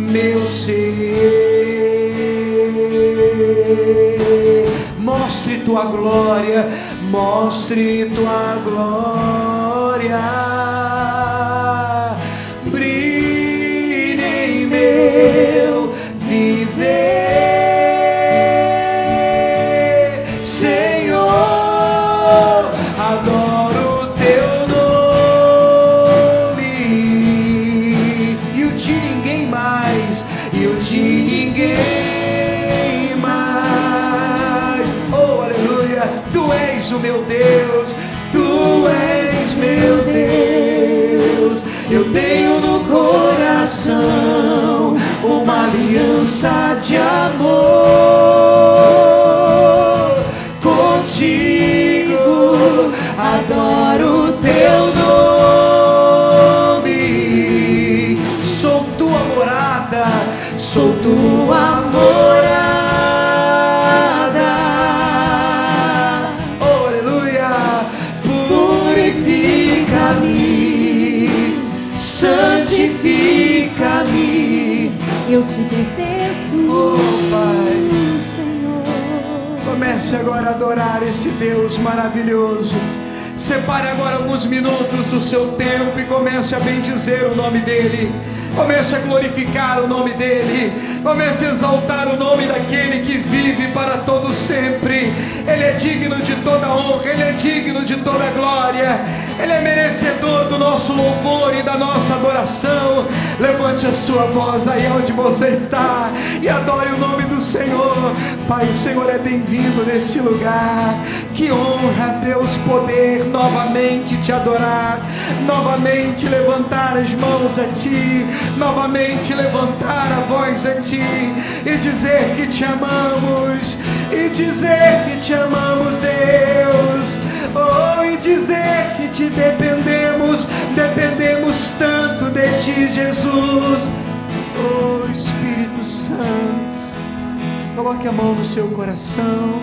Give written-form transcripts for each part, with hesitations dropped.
meu ser. Mostre tua glória, mostre tua glória, brilhe em meu viver, Senhor, adoro teu nome e o de ninguém mais, e o de ninguém mais. Oh, aleluia, tu és o meu Deus, tu és meu Deus. Eu tenho no coração uma aliança de amor contigo, adoro teu nome. Sou tua morada, sou tua morada. Oh, aleluia. Purifica-me, santifica-me, eu te pertenço, oh Pai. Senhor. Comece agora a adorar esse Deus maravilhoso. Separe agora alguns minutos do seu tempo e comece a bendizer o nome dEle. Comece a glorificar o nome dEle. Comece a exaltar o nome daquele que vive para todo sempre. Ele é digno de toda honra, Ele é digno de toda glória. Ele é merecedor do nosso louvor e da nossa adoração. Levante a sua voz aí onde você está e adore o nome do Senhor. Pai, o Senhor é bem-vindo nesse lugar. Que honra, Deus, poder novamente te adorar, novamente levantar as mãos a Ti, novamente levantar a voz a Ti e dizer que te amamos, e dizer que te amamos, Deus. Oh, e dizer que te dependemos tanto de Ti, Jesus. Oh, Espírito Santo, coloque a mão no seu coração,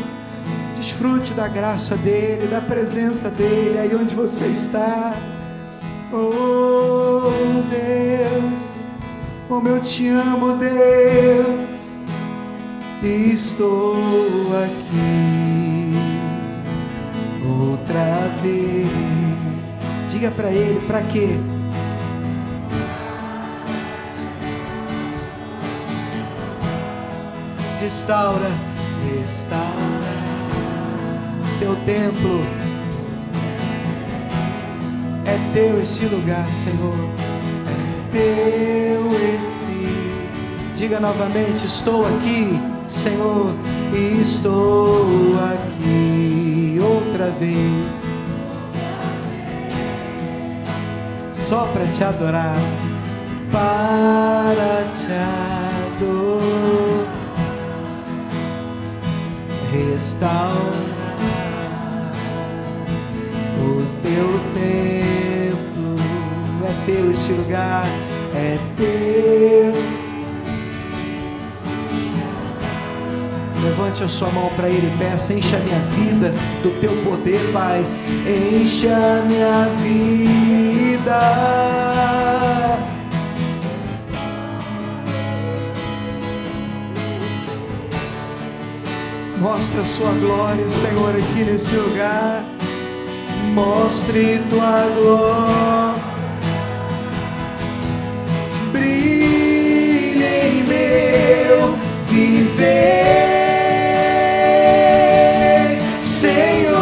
desfrute da graça dEle, da presença dEle, aí onde você está. Oh, Deus, como eu te amo, Deus, e estou aqui outra vez. Diga para Ele, para quê? Restaura, restaura teu templo. É teu esse lugar, Senhor. É teu esse. Diga novamente, estou aqui, Senhor, e estou aqui outra vez, só para te adorar, para te adorar. Restaurar o teu templo. É teu esse lugar, é teu. Levante a sua mão para Ele e peça: encha a minha vida do teu poder, Pai. Encha a minha vida. Mostra a sua glória, Senhor, aqui nesse lugar. Mostre tua glória. Brilhe em meu viver, Senhor,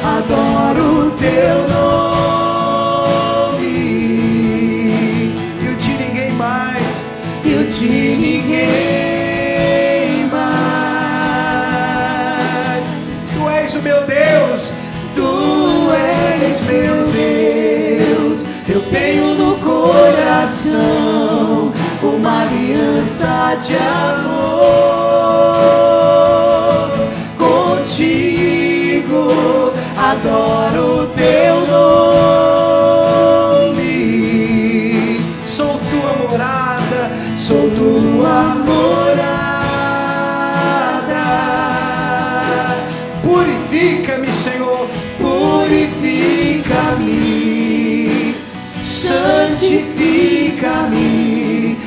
adoro teu nome e o de ninguém mais, e o de ninguém mais. Tu és o meu Deus, tu és meu Deus. Eu tenho no coração uma aliança de amor contigo, adoro teu nome. Sou tua morada, sou tua morada. Purifica-me, Senhor, purifica-me, santifica-me,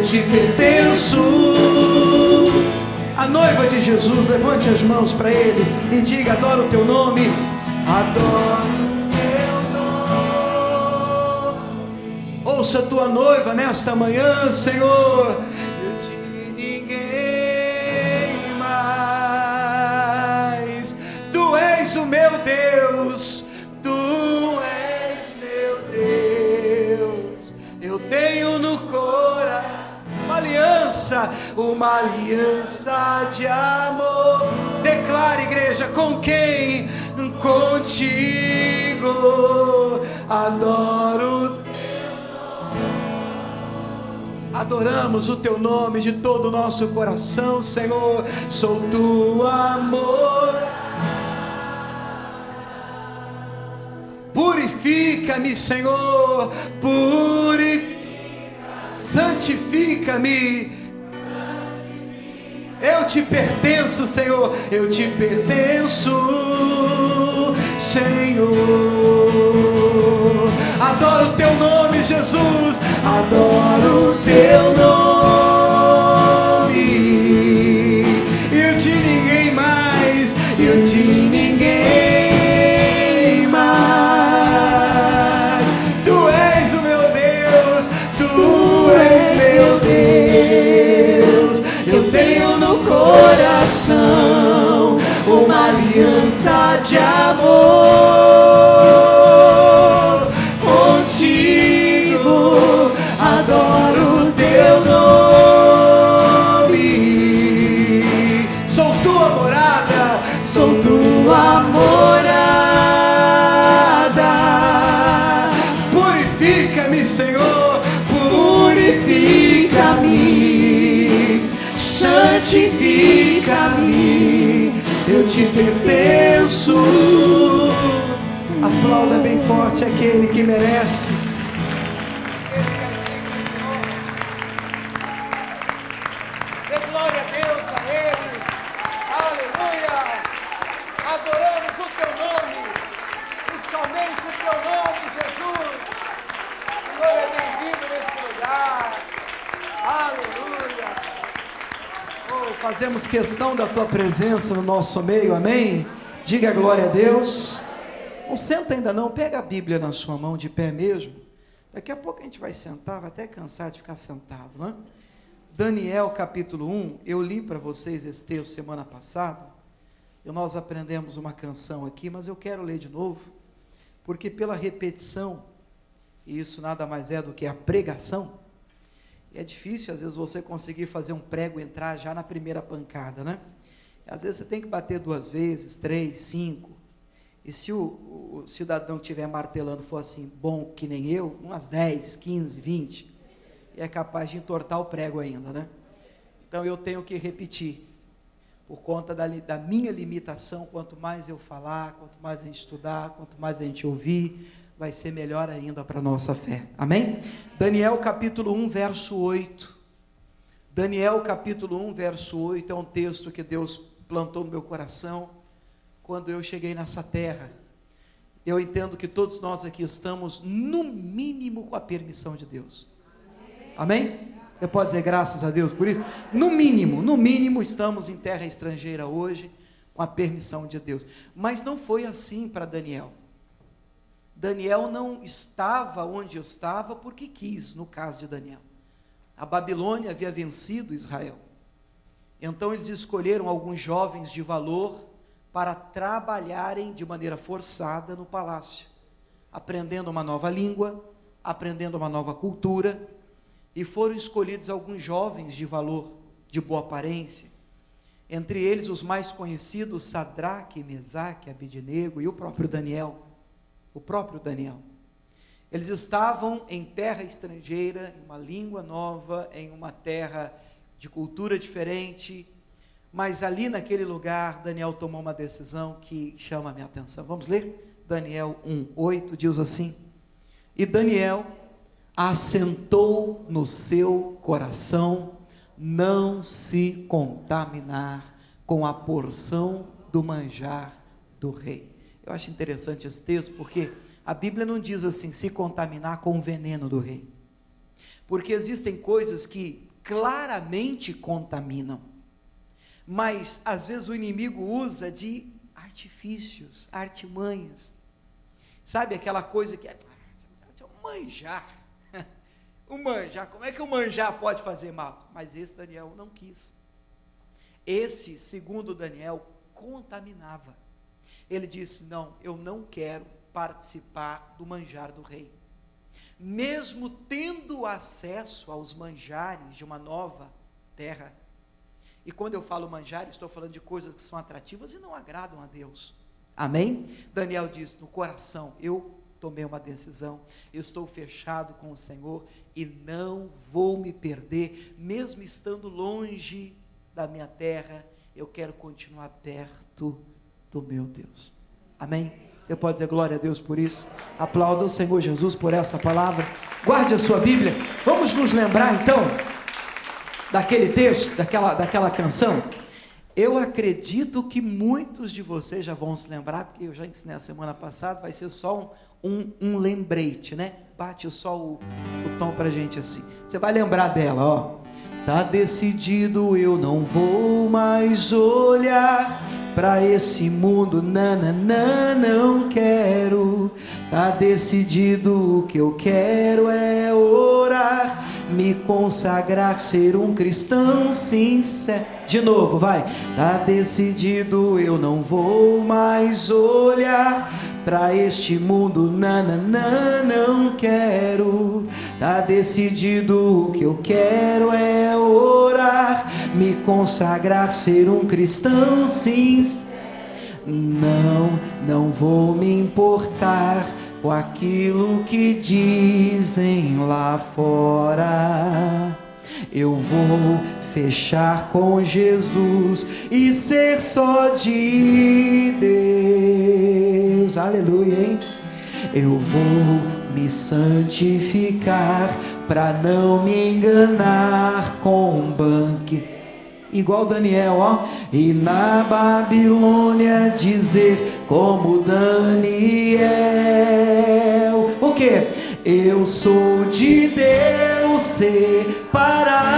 eu te pertenço. A noiva de Jesus, levante as mãos para Ele e diga: adoro o teu nome, adoro o teu nome. Ouça a tua noiva nesta manhã, Senhor. Eu te ninguém mais. Tu és o meu Deus, tu és meu Deus. Eu tenho no coração uma aliança de amor. Declare, igreja, com quem? Contigo. Adoro teu nome. Adoramos o teu nome de todo o nosso coração, Senhor. Sou tua amor. Purifica-me, Senhor. Santifica-me. Eu te pertenço, Senhor. Eu te pertenço, Senhor. Adoro o teu nome, Jesus. Adoro o teu nome. Eu te ninguém mais. Eu te ninguém mais. Tu és o meu Deus. Tu és meu Deus. Eu tenho no coração uma aliança de amor contigo. Adoro o teu nome. Sou tua morada, sou tua morada. Purifica-me, Senhor, purifica-me. Santifica-me, eu te pertenço. Aplauda bem forte aquele que merece. Dê glória a Deus, a Ele. Aleluia. Adoramos o teu nome, e somente o teu nome, Jesus. O Senhor é bem-vindo nesse lugar. Aleluia. Fazemos questão da tua presença no nosso meio, amém? Diga glória a Deus. Não senta ainda não, pega a Bíblia na sua mão, de pé mesmo. Daqui a pouco a gente vai sentar, vai até cansar de ficar sentado, né? Daniel capítulo 1, eu li para vocês esse texto semana passada, e nós aprendemos uma canção aqui, mas eu quero ler de novo, porque pela repetição, e isso nada mais é do que a pregação, é difícil, às vezes, você conseguir fazer um prego entrar já na primeira pancada, né? Às vezes você tem que bater 2 vezes, 3, 5. E se o cidadão que estiver martelando for assim, bom que nem eu, umas 10, 15, 20, é capaz de entortar o prego ainda, né? Então eu tenho que repetir. Por conta da minha limitação, quanto mais eu falar, quanto mais a gente estudar, quanto mais a gente ouvir, vai ser melhor ainda para a nossa fé, amém? Daniel capítulo 1, verso 8, Daniel capítulo 1, verso 8, é um texto que Deus plantou no meu coração, quando eu cheguei nessa terra. Eu entendo que todos nós aqui estamos, no mínimo, com a permissão de Deus, amém? Você pode dizer graças a Deus por isso? No mínimo, estamos em terra estrangeira hoje, com a permissão de Deus, mas não foi assim para Daniel. Daniel não estava onde eu estava porque quis, no caso de Daniel. A Babilônia havia vencido Israel. Então eles escolheram alguns jovens de valor para trabalharem de maneira forçada no palácio, aprendendo uma nova língua, aprendendo uma nova cultura, e foram escolhidos alguns jovens de valor, de boa aparência, entre eles os mais conhecidos, Sadraque, Mesaque, Abednego e o próprio Daniel. Eles estavam em terra estrangeira, em uma língua nova, em uma terra de cultura diferente, mas ali naquele lugar, Daniel tomou uma decisão que chama a minha atenção. Vamos ler? Daniel 1:8 diz assim: e Daniel assentou no seu coração não se contaminar com a porção do manjar do rei. Eu acho interessante esse texto, porque a Bíblia não diz assim, se contaminar com o veneno do rei. Porque existem coisas que claramente contaminam. Mas às vezes o inimigo usa de artifícios, artimanhas. Sabe aquela coisa que é um manjar. Um manjar, como é que o manjar pode fazer mal? Mas esse Daniel não quis. Esse, segundo Daniel, contaminava. Ele disse: não, eu não quero participar do manjar do rei. Mesmo tendo acesso aos manjares de uma nova terra. E quando eu falo manjar, estou falando de coisas que são atrativas e não agradam a Deus. Amém? Daniel diz no coração: eu tomei uma decisão, eu estou fechado com o Senhor e não vou me perder, mesmo estando longe da minha terra, eu quero continuar perto do meu Deus. Amém? Você pode dizer glória a Deus por isso? Aplauda o Senhor Jesus por essa palavra. Guarde a sua Bíblia. Vamos nos lembrar então daquele texto, daquela canção. Eu acredito que muitos de vocês já vão se lembrar, porque eu já ensinei a semana passada, vai ser só um lembrete, né? Bate só o tom pra gente assim. Você vai lembrar dela, ó. Tá decidido, eu não vou mais olhar pra esse mundo, nananã, não quero. Tá decidido, o que eu quero é orar, me consagrar, ser um cristão sincero. De novo, vai. Tá decidido, eu não vou mais olhar pra este mundo, nananã, não quero. Tá decidido, o que eu quero é orar, me consagrar, ser um cristão sincero. Não vou me importar com aquilo que dizem lá fora. Eu vou fechar com Jesus e ser só de Deus. Aleluia, hein? Eu vou me santificar para não me enganar com um banquete. Igual Daniel, ó. E na Babilônia dizer como Daniel. O quê? Eu sou de Deus separado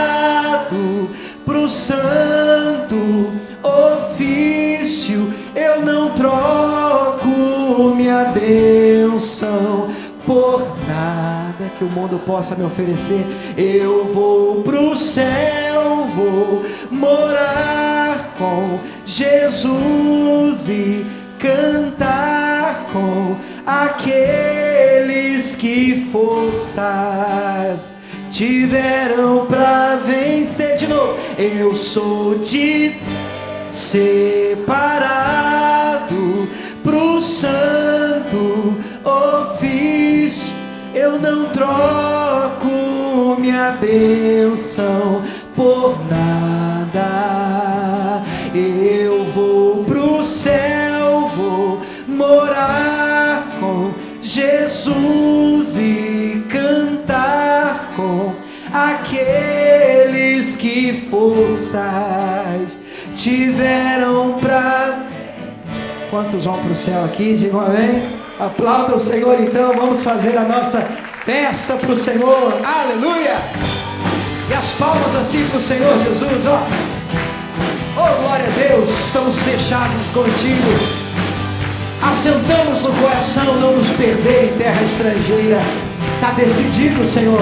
pro santo ofício. Eu não troco minha bênção por nada que o mundo possa me oferecer. Eu vou pro céu, vou morar com Jesus e cantar com aqueles que forças tiveram pra vencer. De novo, eu sou de separado pro santo ofício. Eu não troco minha bênção por nada. Eu vou pro céu, vou morar com Jesus e cantar com aqueles que forças tiveram pra... Quantos vão pro céu aqui? Digam amém. Aplauda o Senhor então. Vamos fazer a nossa festa pro Senhor. Aleluia! E as palmas assim pro Senhor Jesus, ó. Oh, glória a Deus. Estamos fechados contigo. Assentamos no coração não nos perder em terra estrangeira. Tá decidido, Senhor.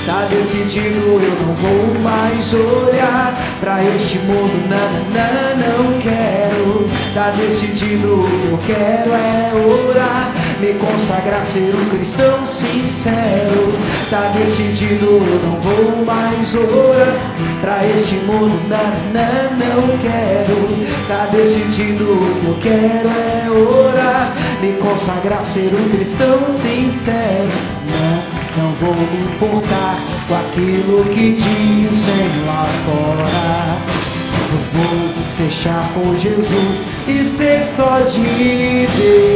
Tá decidido, eu não vou mais olhar pra este mundo, não quero. Tá decidido, o que eu quero é orar, me consagrar, ser um cristão sincero. Tá decidido, eu não vou mais orar pra este mundo, não quero. Tá decidido, o que eu quero é orar, me consagrar, ser um cristão sincero. Não vou me importar com aquilo que dizem lá fora. Eu vou fechar com Jesus e ser só de Deus.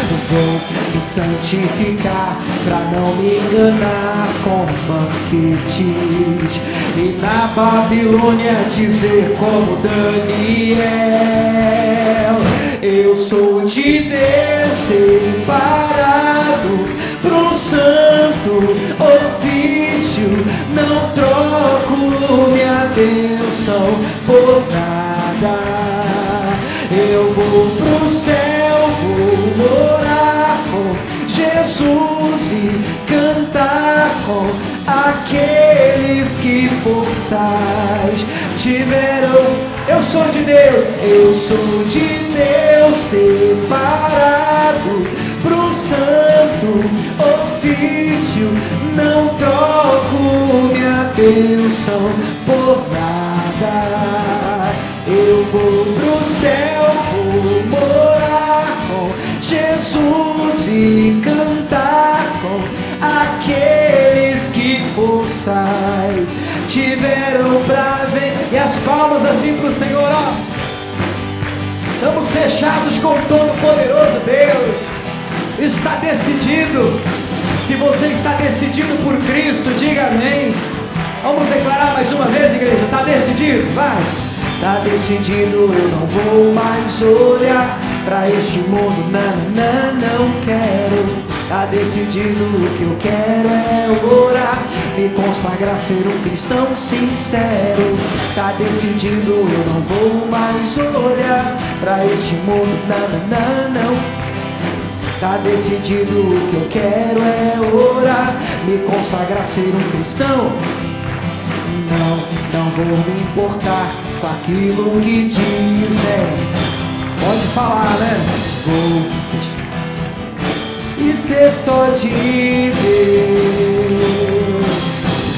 Eu vou me santificar pra não me enganar com banquetes. E na Babilônia dizer como Daniel. Eu sou de Deus separado pro santo ofício, não bênção por nada. Eu vou pro céu, vou morar com Jesus e cantar com aqueles que forçais tiveram. Eu sou de Deus, eu sou de Deus, separado pro santo ofício. Não troco minha bênção por nada. Eu vou pro céu, vou morar com Jesus e cantar com aqueles que forçai tiveram pra ver. E as palmas assim pro Senhor, ó. Estamos fechados com o Todo-Poderoso Deus. Está decidido. Se você está decidido por Cristo, diga amém. Vamos declarar mais uma vez, igreja. Está decidido? Vai. Está decidido, eu não vou mais olhar pra este mundo, não quero. Tá decidido, o que eu quero é orar, me consagrar, ser um cristão sincero. Tá decidido, eu não vou mais olhar pra este mundo, não. Tá decidido, o que eu quero é orar, me consagrar, ser um cristão. Não vou me importar com aquilo que dizem. Pode falar, né? Vou e ser só de Deus.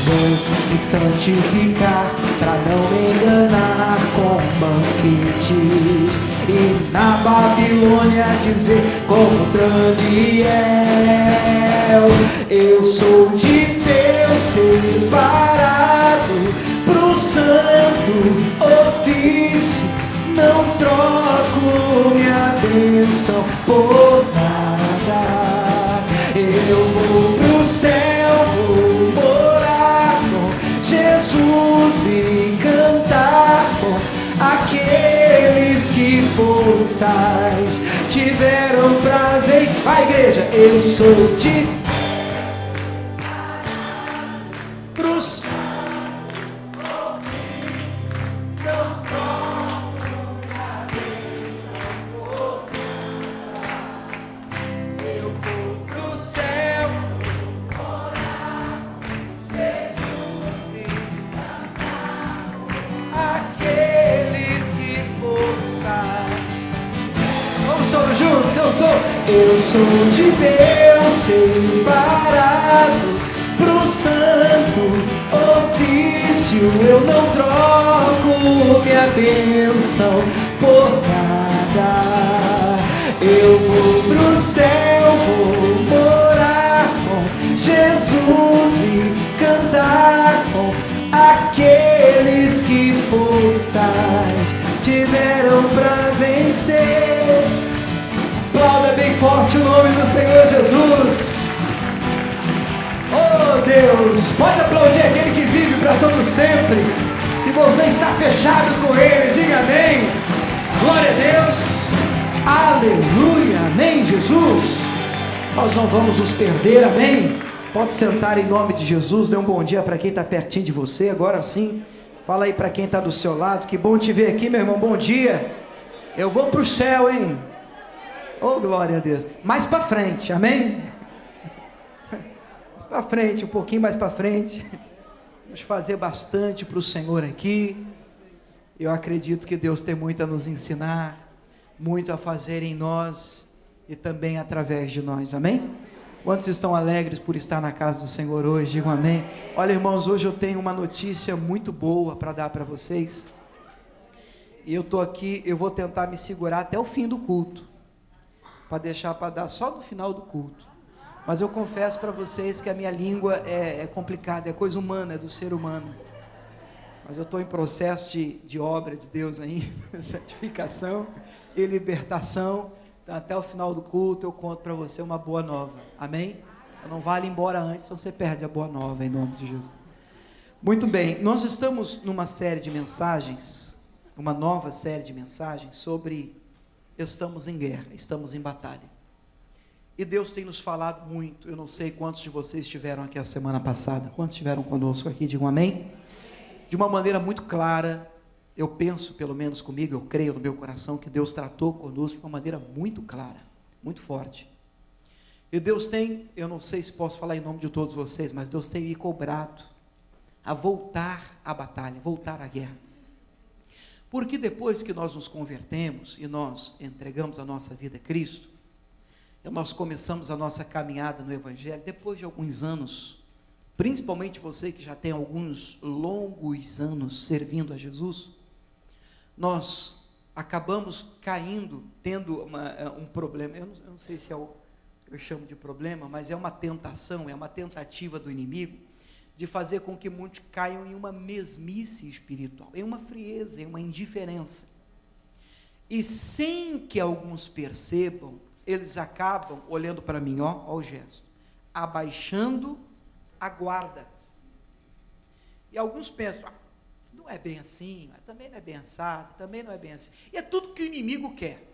Vou me santificar pra não me enganar com banquetes. E na Babilônia dizer como Daniel: eu sou de Deus, separado pro santo ofício. Não troco minha bênção por nada. Eu vou pro céu, vou morar com Jesus e cantar com aqueles que forçais tiveram pra vez. Vai, igreja, eu sou de cruz. Eu sou de Deus, separado pro santo ofício. Eu não troco minha bênção por nada. Eu vou pro céu, vou morar com Jesus e cantar com aqueles que forças tiveram pra vencer. Aplauda bem forte o nome do Senhor Jesus. Oh Deus, pode aplaudir aquele que vive para todo sempre. Se você está fechado com Ele, diga amém. Glória a Deus. Aleluia, amém, Jesus. Nós não vamos nos perder, amém. Pode sentar em nome de Jesus. Dê um bom dia para quem está pertinho de você. Agora sim, fala aí para quem está do seu lado. Que bom te ver aqui, meu irmão, bom dia. Eu vou para o céu, hein. Oh, glória a Deus. Mais para frente, amém? Mais para frente, um pouquinho mais para frente. Vamos fazer bastante para o Senhor aqui. Eu acredito que Deus tem muito a nos ensinar, muito a fazer em nós e também através de nós, amém? Quantos estão alegres por estar na casa do Senhor hoje? Digam amém. Olha, irmãos, hoje eu tenho uma notícia muito boa para dar para vocês. E eu estou aqui, eu vou tentar me segurar até o fim do culto, para deixar para dar só no final do culto. Mas eu confesso para vocês que a minha língua é complicada, é coisa humana, é do ser humano. Mas eu estou em processo de obra de Deus ainda, santificação e libertação. Então, até o final do culto eu conto para você uma boa nova, amém? Você não vale embora antes, senão você perde a boa nova, em nome de Jesus. Muito bem, nós estamos numa série de mensagens, uma nova série de mensagens sobre estamos em guerra, estamos em batalha. E Deus tem nos falado muito. Eu não sei quantos de vocês estiveram aqui a semana passada. Quantos estiveram conosco aqui? Digam amém. De uma maneira muito clara, eu penso, pelo menos comigo, eu creio no meu coração que Deus tratou conosco de uma maneira muito clara, muito forte. E Deus tem, eu não sei se posso falar em nome de todos vocês, mas Deus tem me cobrado a voltar à batalha, voltar à guerra. Porque depois que nós nos convertemos e nós entregamos a nossa vida a Cristo, e nós começamos a nossa caminhada no Evangelho, depois de alguns anos, principalmente você que já tem alguns longos anos servindo a Jesus, nós acabamos caindo, tendo um problema, eu não sei se eu chamo de problema, mas é uma tentação, é uma tentativa do inimigo, de fazer com que muitos caiam em uma mesmice espiritual, em uma frieza, em uma indiferença, e sem que alguns percebam, eles acabam olhando para mim, ó o gesto, abaixando a guarda, e alguns pensam, não é bem assim, também não é bem assado, também não é bem assim, e é tudo que o inimigo quer.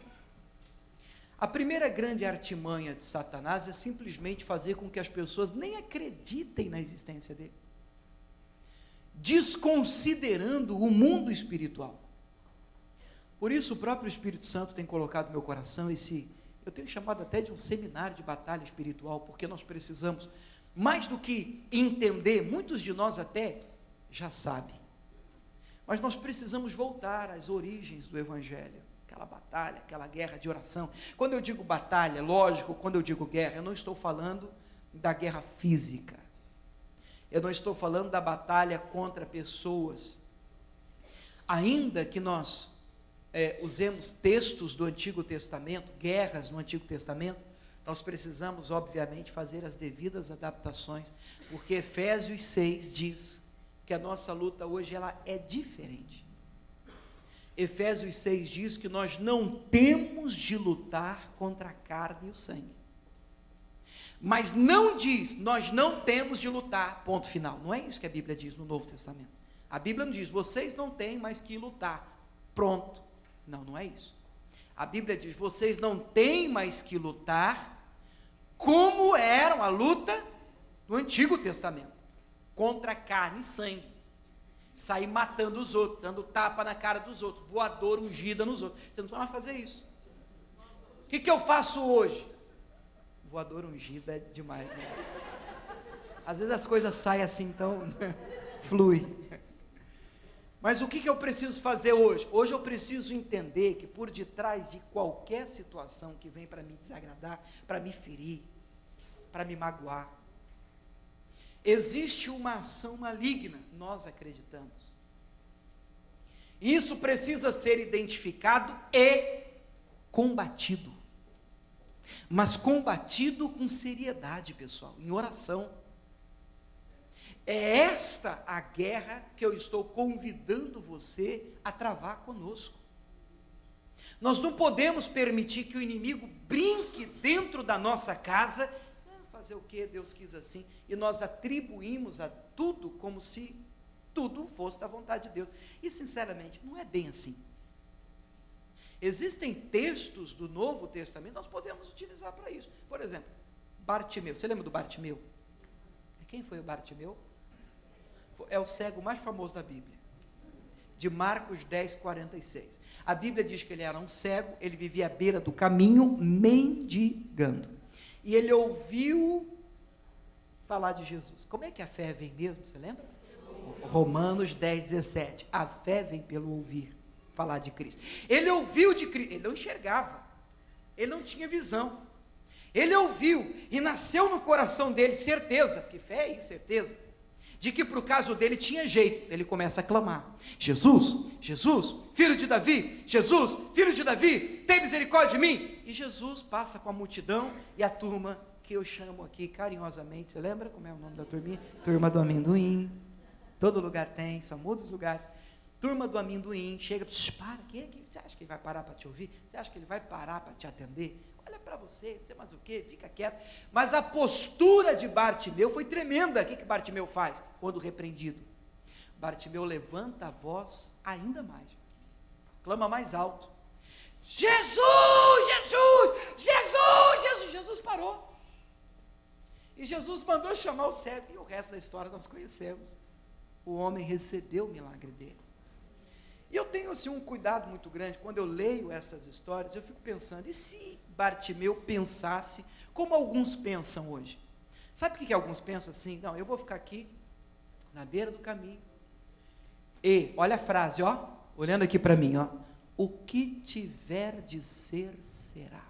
A primeira grande artimanha de Satanás é simplesmente fazer com que as pessoas nem acreditem na existência dele, desconsiderando o mundo espiritual. Por isso o próprio Espírito Santo tem colocado no meu coração eu tenho chamado até de um seminário de batalha espiritual, porque nós precisamos, mais do que entender, muitos de nós até já sabem, mas nós precisamos voltar às origens do Evangelho, aquela batalha, aquela guerra de oração. Quando eu digo batalha, lógico, quando eu digo guerra, eu não estou falando da guerra física, eu não estou falando da batalha contra pessoas, ainda que nós usemos textos do Antigo Testamento, guerras no Antigo Testamento, nós precisamos obviamente fazer as devidas adaptações, porque Efésios 6 diz que a nossa luta hoje ela é diferente. Efésios 6 diz que nós não temos de lutar contra a carne e o sangue, mas não diz, nós não temos de lutar, ponto final. Não é isso que a Bíblia diz no Novo Testamento. A Bíblia não diz, vocês não têm mais que lutar, pronto. Não é isso. A Bíblia diz, vocês não têm mais que lutar como era a luta no Antigo Testamento, contra carne e sangue, sair matando os outros, dando tapa na cara dos outros, voador, ungida nos outros. Você não precisa mais fazer isso. O que eu faço hoje? Voador ungido é demais, né? Às vezes as coisas saem assim, então flui. Mas o que eu preciso fazer hoje? Hoje eu preciso entender que por detrás de qualquer situação que vem para me desagradar, para me ferir, para me magoar, existe uma ação maligna, nós acreditamos. Isso precisa ser identificado e combatido. Mas combatido com seriedade, pessoal, em oração. É esta a guerra que eu estou convidando você a travar conosco. Nós não podemos permitir que o inimigo brinque dentro da nossa casa, fazer o que Deus quis assim, e nós atribuímos a tudo como se tudo fosse da vontade de Deus. E sinceramente, não é bem assim. Existem textos do Novo Testamento, nós podemos utilizar para isso. Por exemplo, Bartimeu, você lembra do Bartimeu? Quem foi o Bartimeu? É o cego mais famoso da Bíblia, de Marcos 10, 46. A Bíblia diz que ele era um cego, ele vivia à beira do caminho, mendigando, e ele ouviu falar de Jesus. Como é que a fé vem mesmo, você lembra? Romanos 10, 17, a fé vem pelo ouvir falar de Cristo. Ele ouviu de Cristo, ele não enxergava, ele não tinha visão, ele ouviu, e nasceu no coração dele certeza, porque fé é isso, certeza, de que para o caso dele tinha jeito. Ele começa a clamar, Jesus, Jesus, filho de Davi, Jesus, filho de Davi, tem misericórdia de mim. E Jesus passa com a multidão e a turma, que eu chamo aqui carinhosamente, você lembra como é o nome da turminha? Turma do amendoim, todo lugar tem, são muitos lugares. Turma do amendoim, chega, para, quem é que você acha que ele vai parar para te ouvir? Você acha que ele vai parar para te atender? Olha para você, você mais o quê? Fica quieto. Mas a postura de Bartimeu foi tremenda. O que Bartimeu faz quando repreendido? Bartimeu levanta a voz ainda mais, clama mais alto, Jesus, Jesus, Jesus, Jesus. Jesus parou, e Jesus mandou chamar o cego, e o resto da história nós conhecemos. O homem recebeu o milagre dele. E eu tenho assim um cuidado muito grande, quando eu leio essas histórias, eu fico pensando, e se Bartimeu pensasse como alguns pensam hoje? Sabe o que alguns pensam assim? Não, eu vou ficar aqui, na beira do caminho, e, olha a frase, ó, olhando aqui para mim, ó, o que tiver de ser, será.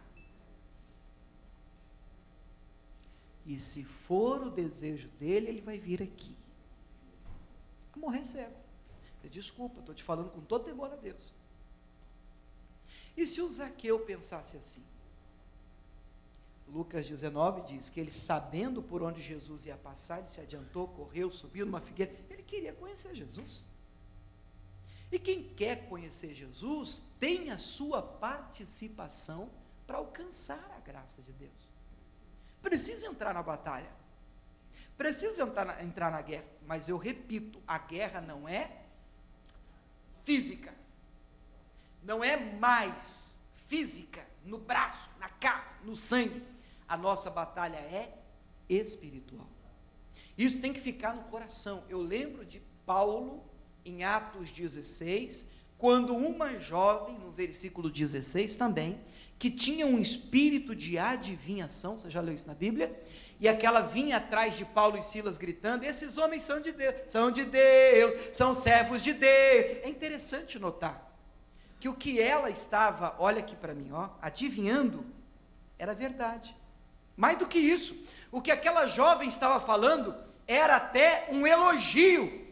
E se for o desejo dele, ele vai vir aqui. Vai morrer cego. Desculpa, estou te falando com todo temor a Deus. E se o Zaqueu pensasse assim? Lucas 19 diz que ele, sabendo por onde Jesus ia passar, ele se adiantou, correu, subiu numa figueira. Ele queria conhecer Jesus. E quem quer conhecer Jesus tem a sua participação para alcançar a graça de Deus. Precisa entrar na batalha, precisa entrar na guerra, mas eu repito, a guerra não é física, não é mais física, no braço, na carne, no sangue. A nossa batalha é espiritual. Isso tem que ficar no coração. Eu lembro de Paulo, em Atos 16, quando uma jovem, no versículo 16 também, que tinha um espírito de adivinhação, você já leu isso na Bíblia? E aquela vinha atrás de Paulo e Silas gritando, esses homens são de Deus, são servos de Deus. É interessante notar, que o que ela estava, olha aqui para mim, ó, adivinhando, era verdade. Mais do que isso, o que aquela jovem estava falando, era até um elogio.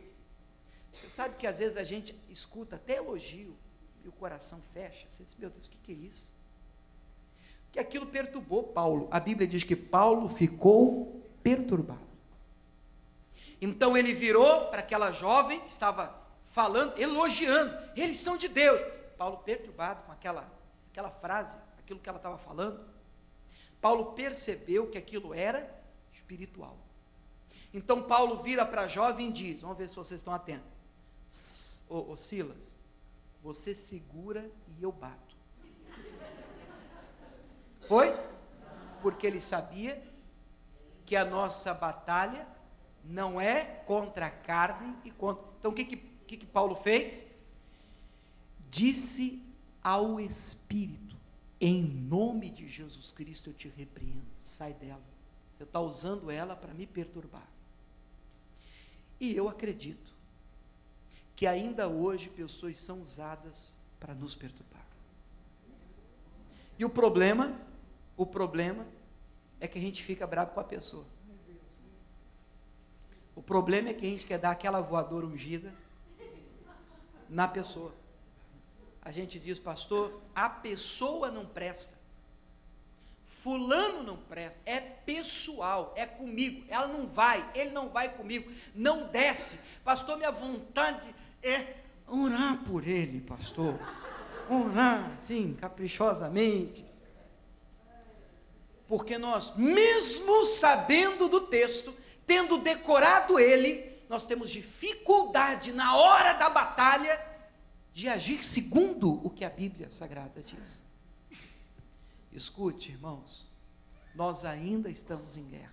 Você sabe que às vezes a gente escuta até elogio, e o coração fecha, você diz, meu Deus, o que é isso? Que aquilo perturbou Paulo. A Bíblia diz que Paulo ficou perturbado. Então ele virou para aquela jovem que estava falando, elogiando, eles são de Deus. Paulo perturbado com aquela frase, aquilo que ela estava falando. Paulo percebeu que aquilo era espiritual. Então Paulo vira para a jovem e diz, vamos ver se vocês estão atentos, ô Silas, você segura e eu bato. Foi? Porque ele sabia que a nossa batalha não é contra a carne e contra... Então o que Paulo fez? Disse ao Espírito, em nome de Jesus Cristo eu te repreendo, sai dela, você está usando ela para me perturbar. E eu acredito que ainda hoje pessoas são usadas para nos perturbar. E o problema é que a gente fica bravo com a pessoa. O problema é que a gente quer dar aquela voadora ungida na pessoa. A gente diz, pastor, a pessoa não presta. Fulano não presta, é pessoal, é comigo, ela não vai, ele não vai comigo, não desce. Pastor, minha vontade é orar por ele, pastor. Orar, sim, caprichosamente. Porque nós, mesmo sabendo do texto, tendo decorado ele, nós temos dificuldade na hora da batalha de agir segundo o que a Bíblia Sagrada diz. Escute, irmãos, nós ainda estamos em guerra.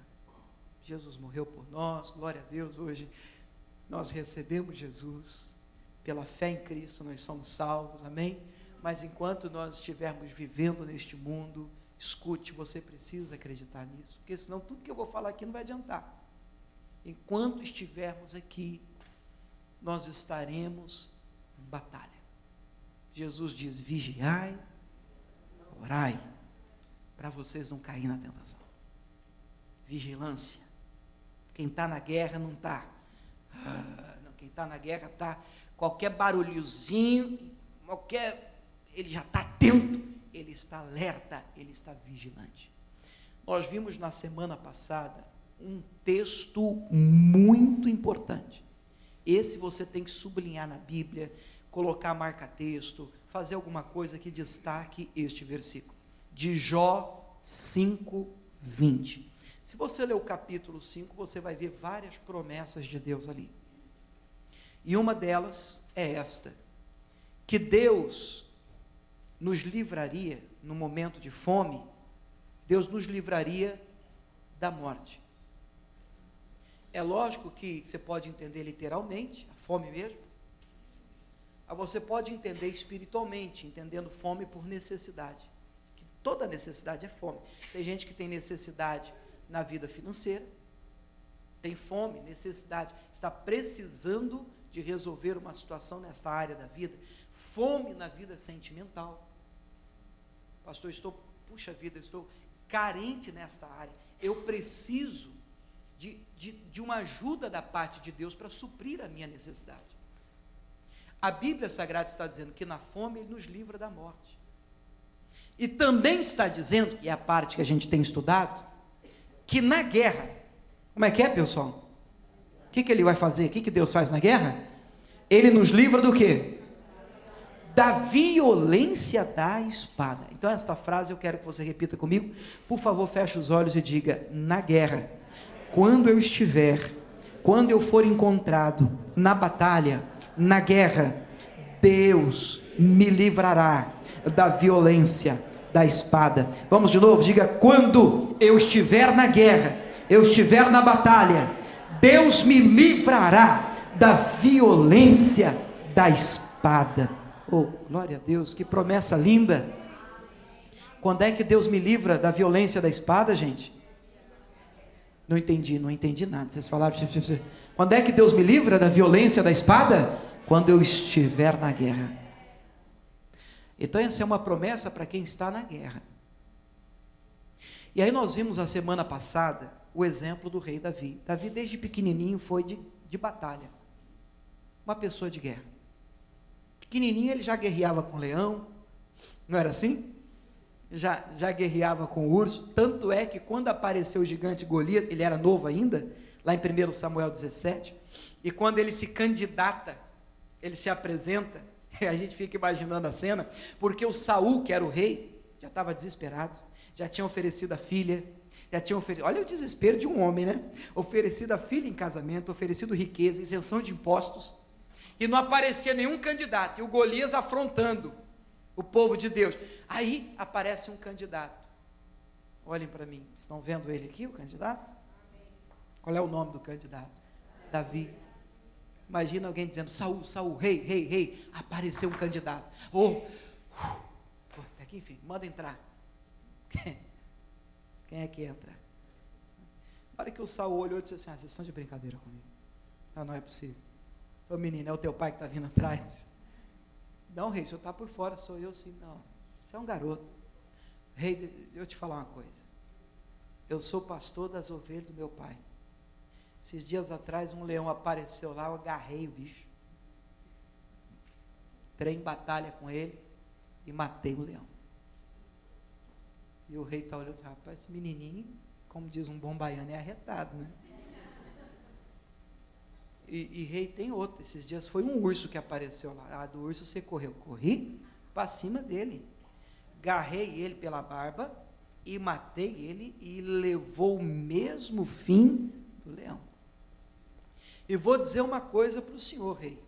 Jesus morreu por nós, glória a Deus, hoje nós recebemos Jesus, pela fé em Cristo nós somos salvos, amém? Mas enquanto nós estivermos vivendo neste mundo, escute, você precisa acreditar nisso, porque senão tudo que eu vou falar aqui não vai adiantar. Enquanto estivermos aqui, nós estaremos em batalha. Jesus diz, vigiai, orai, para vocês não caírem na tentação. Vigilância. Quem está na guerra não está. Quem está na guerra está, qualquer barulhozinho, ele já está atento, ele está alerta, ele está vigilante. Nós vimos na semana passada um texto muito importante. Esse você tem que sublinhar na Bíblia, colocar marca-texto, fazer alguma coisa que destaque este versículo. De Jó 5:20. Se você ler o capítulo 5, você vai ver várias promessas de Deus ali. E uma delas é esta, que Deus nos livraria, no momento de fome, Deus nos livraria da morte. É lógico que você pode entender literalmente, a fome mesmo. você pode entender espiritualmente, entendendo fome por necessidade. Toda necessidade é fome. Tem gente que tem necessidade na vida financeira, tem fome, necessidade, está precisando de resolver uma situação nesta área da vida. Fome na vida sentimental. Pastor, puxa vida, eu estou carente nesta área. Eu preciso de uma ajuda da parte de Deus para suprir a minha necessidade. A Bíblia Sagrada está dizendo que na fome Ele nos livra da morte. E também está dizendo, que é a parte que a gente tem estudado, que na guerra, como é que é, pessoal? O que Ele vai fazer? O que Deus faz na guerra? Ele nos livra do quê? Da violência da espada. Então esta frase eu quero que você repita comigo. Por favor, feche os olhos e diga: na guerra, quando eu for encontrado na batalha, na guerra, Deus me livrará da violência da espada. Vamos de novo, diga: quando eu estiver na guerra, eu estiver na batalha, Deus me livrará da violência da espada. Oh, glória a Deus, que promessa linda. Quando é que Deus me livra da violência da espada, gente? Não entendi nada. Vocês falaram. Quando é que Deus me livra da violência da espada? Quando eu estiver na guerra. Então essa é uma promessa para quem está na guerra. E aí nós vimos a semana passada o exemplo do rei Davi. Davi desde pequenininho foi de batalha. Uma pessoa de guerra. Pequenininho ele já guerreava com leão. Não era assim? Já guerreava com urso. Tanto é que quando apareceu o gigante Golias, ele era novo ainda, lá em 1 Samuel 17, e quando ele se candidata, ele se apresenta, a gente fica imaginando a cena, porque o Saul, que era o rei, já estava desesperado, já tinha oferecido a filha, olha o desespero de um homem, né? Oferecido a filha em casamento, oferecido riqueza, isenção de impostos, e não aparecia nenhum candidato, e o Golias afrontando o povo de Deus. Aí aparece um candidato. Olhem para mim, estão vendo ele aqui, o candidato? Qual é o nome do candidato? Davi. Imagina alguém dizendo: Saul, rei, apareceu um candidato. Até aqui, enfim, manda entrar. Quem é que entra? Na hora que o Saul olhou e disse assim: vocês estão de brincadeira comigo? Não é possível. Ô menino, é o teu pai que está vindo atrás? Não, rei, o senhor está por fora, sou eu sim. Não, você é um garoto. Rei, eu te falar uma coisa. Eu sou pastor das ovelhas do meu pai. Esses dias atrás um leão apareceu lá, eu agarrei o bicho. Entrei em batalha com ele e matei o leão. E o rei está olhando: rapaz, esse menininho, como diz um bom baiano, é arretado, né? E rei tem outro. Esses dias foi um urso que apareceu lá. Do urso você correu. Corri para cima dele. Agarrei ele pela barba e matei ele, e levou o mesmo fim do leão. E vou dizer uma coisa para o senhor, rei: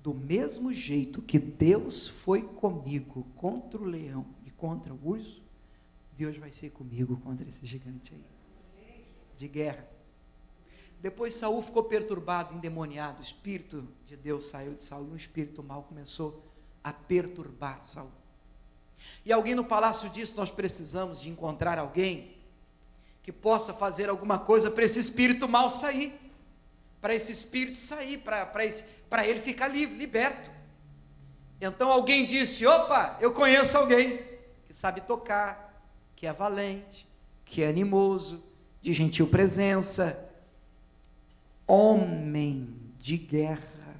do mesmo jeito que Deus foi comigo contra o leão e contra o urso, Deus vai ser comigo contra esse gigante aí, de guerra. Depois Saul ficou perturbado, endemoniado, o Espírito de Deus saiu de Saul, e um espírito mau começou a perturbar Saul. E alguém no palácio disse: nós precisamos de encontrar alguém que possa fazer alguma coisa para esse espírito mau sair, para esse espírito sair, para ele ficar livre, liberto. Então alguém disse: opa, eu conheço alguém que sabe tocar, que é valente, que é animoso, de gentil presença, homem de guerra,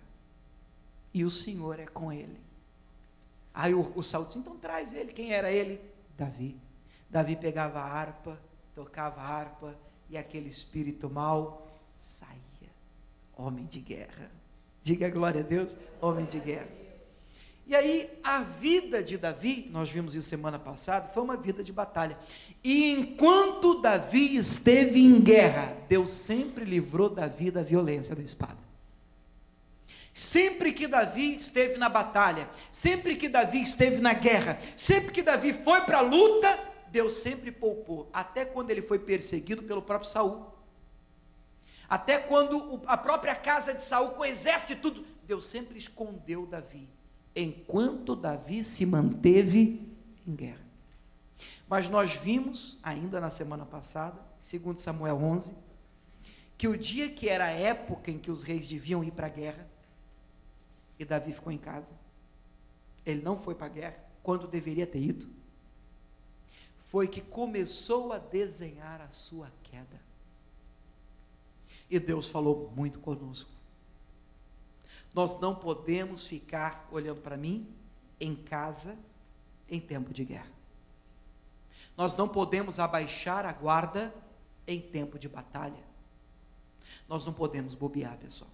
e o Senhor é com ele. Aí o Saul disse: então traz ele. Quem era ele? Davi. Davi pegava a harpa, tocava a harpa, e aquele espírito mau saía. Homem de guerra. Diga glória a Deus, homem de guerra. E aí a vida de Davi, nós vimos isso semana passada, foi uma vida de batalha. E enquanto Davi esteve em guerra, Deus sempre livrou Davi da violência da espada. Sempre que Davi esteve na batalha, sempre que Davi esteve na guerra, sempre que Davi foi para a luta, Deus sempre poupou, até quando ele foi perseguido pelo próprio Saul. Até quando a própria casa de Saul, com exército e tudo, Deus sempre escondeu Davi. enquanto Davi se manteve em guerra. Mas nós vimos, ainda na semana passada, segundo Samuel 11, que o dia que era a época em que os reis deviam ir para a guerra, e Davi ficou em casa, ele não foi para a guerra, quando deveria ter ido, foi que começou a desenhar a sua queda. E Deus falou muito conosco. Nós não podemos ficar olhando para mim, em casa, em tempo de guerra. Nós não podemos abaixar a guarda em tempo de batalha. Nós não podemos bobear, pessoal.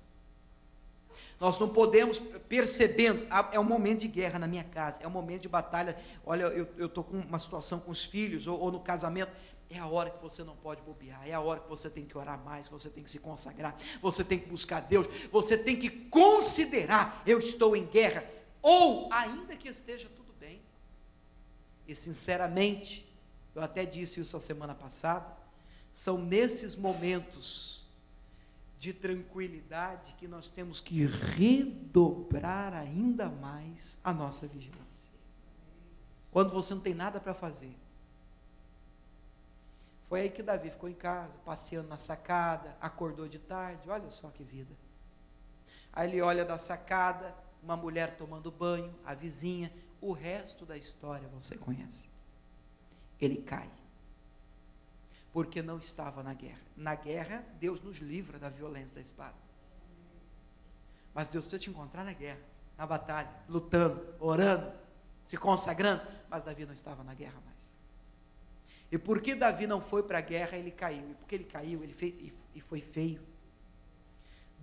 Nós não podemos, percebendo, é um momento de guerra na minha casa, é um momento de batalha. Olha, eu estou com uma situação com os filhos, ou no casamento. É a hora que você não pode bobear, é a hora que você tem que orar mais, você tem que se consagrar, você tem que buscar Deus, você tem que considerar: eu estou em guerra, ou ainda que esteja tudo bem. E sinceramente, eu até disse isso a semana passada, são nesses momentos de tranquilidade que nós temos que redobrar ainda mais a nossa vigilância. Quando você não tem nada para fazer. Foi aí que Davi ficou em casa, passeando na sacada, acordou de tarde, olha só que vida. Aí ele olha da sacada, uma mulher tomando banho, a vizinha, o resto da história você conhece. Ele cai, porque não estava na guerra. Na guerra, Deus nos livra da violência da espada. Mas Deus precisa te encontrar na guerra, na batalha, lutando, orando, se consagrando. Mas Davi não estava na guerra mais. E porque Davi não foi para a guerra, ele caiu. E porque ele caiu, ele fez, e foi feio.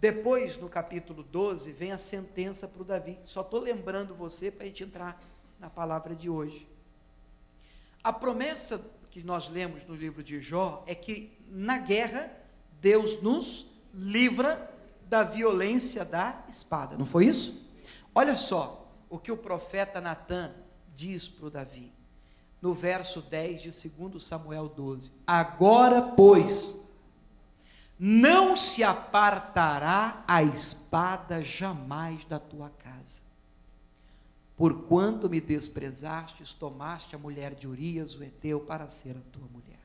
Depois, no capítulo 12, vem a sentença para o Davi. Só estou lembrando você para a gente entrar na palavra de hoje. A promessa que nós lemos no livro de Jó é que na guerra Deus nos livra da violência da espada, não foi isso? Olha só o que o profeta Natã diz para o Davi, no verso 10 de 2 Samuel 12: agora, pois, não se apartará a espada jamais da tua casa, porquanto me desprezastes, tomaste a mulher de Urias, o heteu, para ser a tua mulher.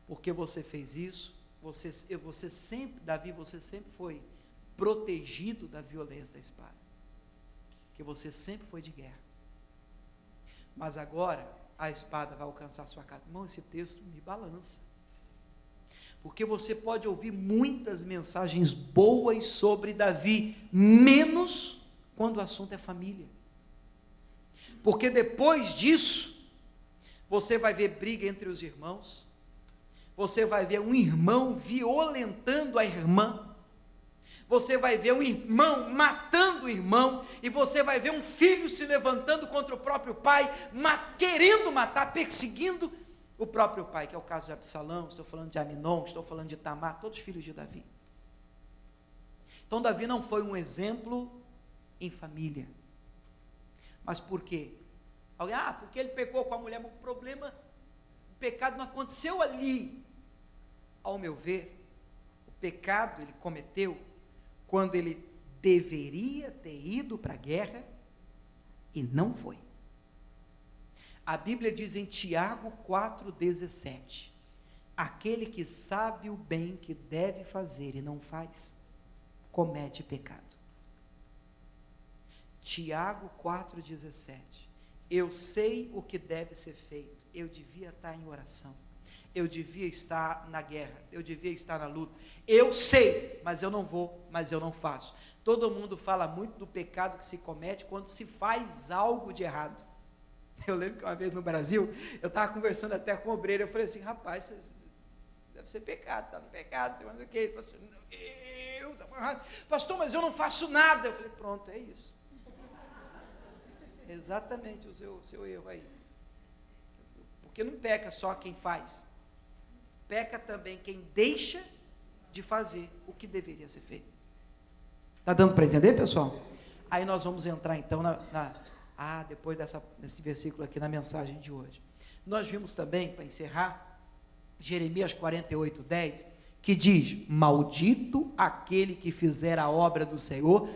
Porque você fez isso, você sempre, Davi, você sempre foi protegido da violência da espada, porque você sempre foi de guerra. Mas agora a espada vai alcançar a sua casa. Irmão, esse texto me balança, porque você pode ouvir muitas mensagens boas sobre Davi, menos quando o assunto é família, porque depois disso, você vai ver briga entre os irmãos, você vai ver um irmão violentando a irmã, você vai ver um irmão matando o irmão, e você vai ver um filho se levantando contra o próprio pai, querendo matar, perseguindo o próprio pai, que é o caso de Absalão, estou falando de Aminon, estou falando de Tamar, todos filhos de Davi. Então Davi não foi um exemplo em família. Mas por quê? Porque ele pecou com a mulher. Mas o problema, o pecado não aconteceu ali. Ao meu ver, o pecado ele cometeu quando ele deveria ter ido para a guerra e não foi. A Bíblia diz em Tiago 4,17: aquele que sabe o bem que deve fazer e não faz, comete pecado. Tiago 4,17: eu sei o que deve ser feito, eu devia estar em oração, eu devia estar na guerra, eu devia estar na luta, eu sei, mas eu não vou, mas eu não faço. Todo mundo fala muito do pecado que se comete quando se faz algo de errado. Eu lembro que uma vez no Brasil, eu estava conversando até com o obreiro, eu falei assim: rapaz, deve ser pecado, está no pecado, você faz o quê? Ele falou assim: pastor, mas eu não faço nada. Eu falei: pronto, é isso. Exatamente o seu erro aí. Porque não peca só quem faz, peca também quem deixa de fazer o que deveria ser feito. Está dando para entender, pessoal? Aí nós vamos entrar então depois desse versículo aqui na mensagem de hoje. Nós vimos também, para encerrar, Jeremias 48:10, que diz: maldito aquele que fizer a obra do Senhor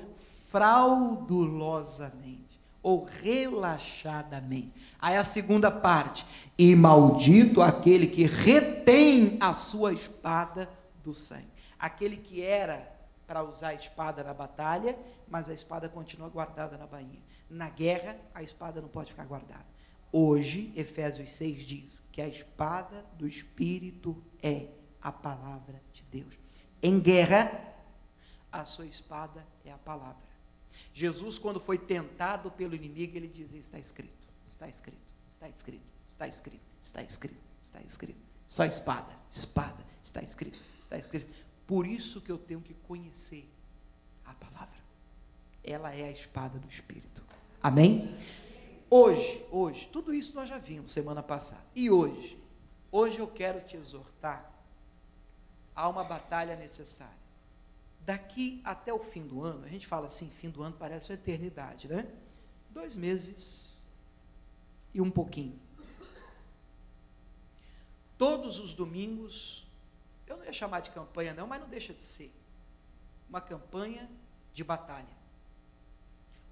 fraudulosamente ou relaxadamente. Aí a segunda parte: e maldito aquele que retém a sua espada do sangue. Aquele que era para usar a espada na batalha, mas a espada continua guardada na bainha. Na guerra, a espada não pode ficar guardada. Hoje, Efésios 6 diz que a espada do Espírito é a palavra de Deus. Em guerra, a sua espada é a palavra. Jesus, quando foi tentado pelo inimigo, ele dizia: está escrito, está escrito, está escrito, está escrito, está escrito, está escrito. Só espada, espada, está escrito, está escrito. Por isso que eu tenho que conhecer a palavra. Ela é a espada do Espírito. Amém? Hoje, tudo isso nós já vimos semana passada. E hoje eu quero te exortar a uma batalha necessária. Daqui até o fim do ano, a gente fala assim, fim do ano parece uma eternidade, né? 2 meses e um pouquinho. Todos os domingos, eu não ia chamar de campanha não, mas não deixa de ser uma campanha de batalha,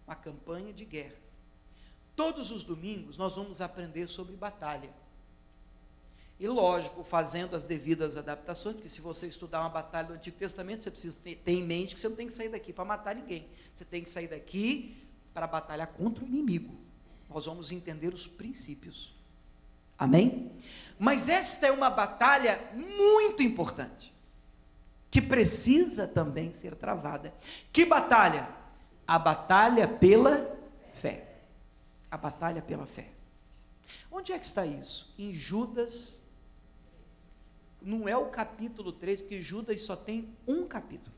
uma campanha de guerra. Todos os domingos nós vamos aprender sobre batalha. E lógico, fazendo as devidas adaptações, porque se você estudar uma batalha do Antigo Testamento, você precisa ter em mente que você não tem que sair daqui para matar ninguém. Você tem que sair daqui para batalhar contra o inimigo. Nós vamos entender os princípios. Amém? Mas esta é uma batalha muito importante, que precisa também ser travada. Que batalha? A batalha pela fé. A batalha pela fé. Onde é que está isso? Em Judas. Não é o capítulo 3, porque Judas só tem um capítulo.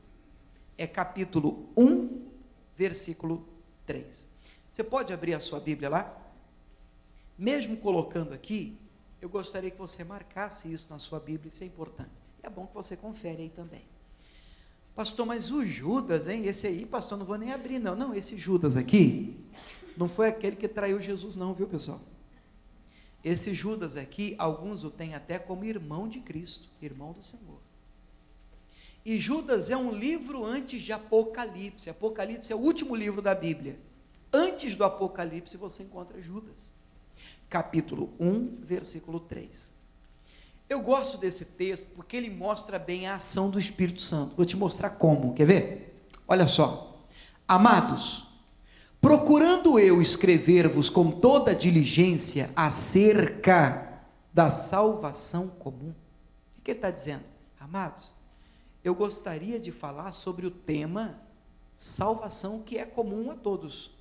É capítulo 1, versículo 3. Você pode abrir a sua Bíblia lá? Mesmo colocando aqui, eu gostaria que você marcasse isso na sua Bíblia, isso é importante. É bom que você confere aí também. Pastor, mas o Judas, hein? Esse aí, pastor, não vou nem abrir não. Não, esse Judas aqui, não foi aquele que traiu Jesus não, viu pessoal? Esse Judas aqui, alguns o têm até como irmão de Cristo, irmão do Senhor. E Judas é um livro antes de Apocalipse. Apocalipse é o último livro da Bíblia. Antes do Apocalipse você encontra Judas. Capítulo 1, versículo 3. Eu gosto desse texto porque ele mostra bem a ação do Espírito Santo. Vou te mostrar como, quer ver? Olha só. Amados, procurando eu escrever-vos com toda diligência acerca da salvação comum. O que ele está dizendo? Amados, eu gostaria de falar sobre o tema salvação que é comum a todos.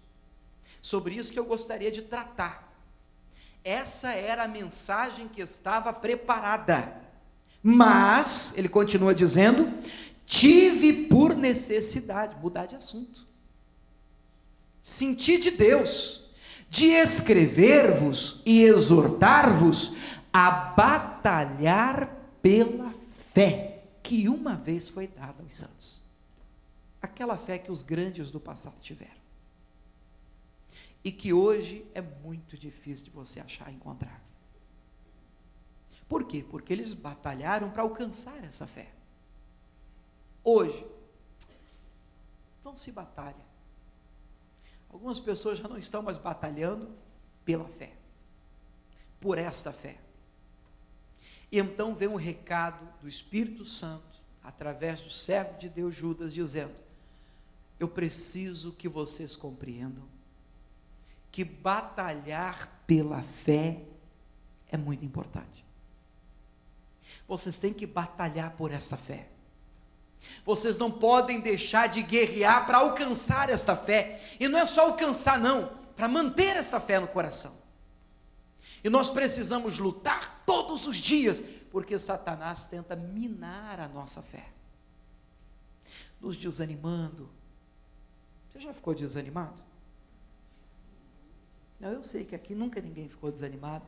Sobre isso que eu gostaria de tratar. Essa era a mensagem que estava preparada. Mas, ele continua dizendo, tive por necessidade, mudar de assunto. Senti de Deus, de escrever-vos e exortar-vos a batalhar pela fé, que uma vez foi dada aos santos. Aquela fé que os grandes do passado tiveram. E que hoje é muito difícil de você achar e encontrar. Por quê? Porque eles batalharam para alcançar essa fé. Hoje, não se batalha. Algumas pessoas já não estão mais batalhando pela fé, por esta fé. E então vem um recado do Espírito Santo, através do servo de Deus Judas, dizendo: eu preciso que vocês compreendam que batalhar pela fé é muito importante. Vocês têm que batalhar por essa fé. Vocês não podem deixar de guerrear para alcançar esta fé. E não é só alcançar não, para manter essa fé no coração. E nós precisamos lutar todos os dias, porque Satanás tenta minar a nossa fé, nos desanimando. Você já ficou desanimado? Não, eu sei que aqui nunca ninguém ficou desanimado,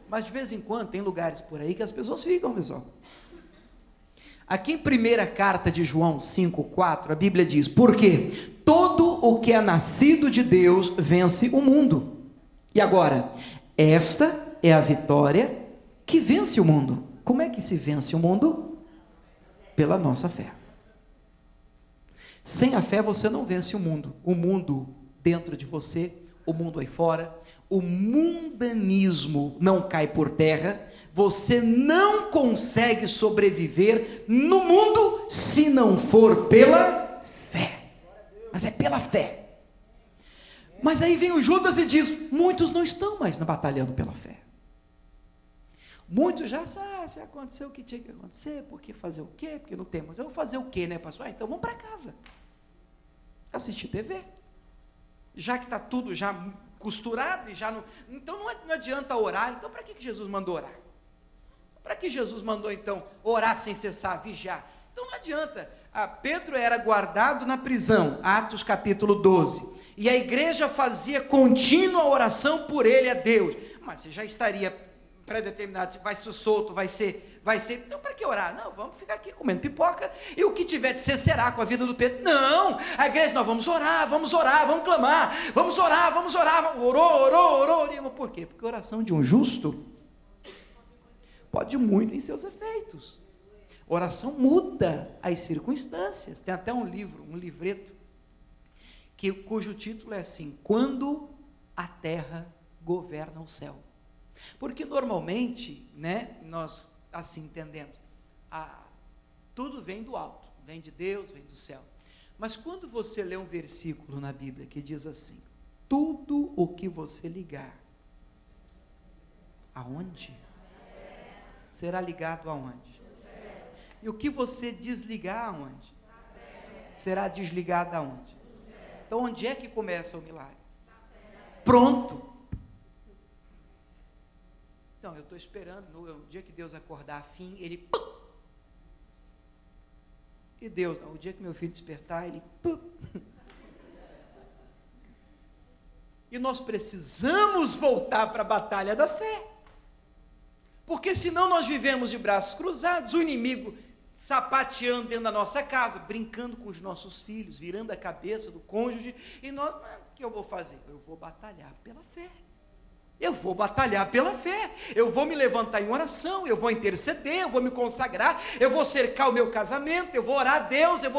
mas de vez em quando tem lugares por aí que as pessoas ficam, pessoal. Aqui em primeira carta de João 5,4, a Bíblia diz: porque todo o que é nascido de Deus vence o mundo. E agora, esta é a vitória que vence o mundo. Como é que se vence o mundo? Pela nossa fé. Sem a fé você não vence o mundo dentro de você, o mundo aí fora. O mundanismo não cai por terra. Você não consegue sobreviver no mundo se não for pela fé. Mas é pela fé. Mas aí vem o Judas e diz: muitos não estão mais batalhando pela fé. Muitos já se aconteceu o que tinha que acontecer, porque fazer o quê? Porque não temos. Eu vou fazer o quê, né, pastor? Então vamos para casa. Assistir TV. Já que está tudo já costurado, e já não, então não adianta orar. Então para que Jesus mandou orar? Para que Jesus mandou então orar sem cessar, vigiar? Então não adianta. Pedro era guardado na prisão, Atos capítulo 12, e a igreja fazia contínua oração por ele a Deus. Mas você já estaria pré-determinado, vai ser solto, vai ser, então para que orar? Não, vamos ficar aqui comendo pipoca, e o que tiver de ser será com a vida do Pedro. Não, a igreja, nós vamos orar, vamos clamar, vamos orar, orou, por quê? Porque a oração de um justo pode muito em seus efeitos. Oração muda as circunstâncias. Tem até um livreto, cujo título é assim: Quando a terra governa o céu. Porque normalmente, né, nós assim entendemos, tudo vem do alto, vem de Deus, vem do céu. Mas quando você lê um versículo na Bíblia que diz assim: tudo o que você ligar, aonde? Será ligado aonde? E o que você desligar aonde? Será desligado aonde? Então onde é que começa o milagre? Pronto. Então, eu estou esperando, no dia que Deus acordar afim, ele... Pum! E Deus, o dia que meu filho despertar, ele... Pum! E nós precisamos voltar para a batalha da fé. Porque senão nós vivemos de braços cruzados, o inimigo sapateando dentro da nossa casa, brincando com os nossos filhos, virando a cabeça do cônjuge, e nós, o que eu vou fazer? Eu vou batalhar pela fé. Eu vou batalhar pela fé, eu vou me levantar em oração, eu vou interceder, eu vou me consagrar, eu vou cercar o meu casamento, eu vou orar a Deus, eu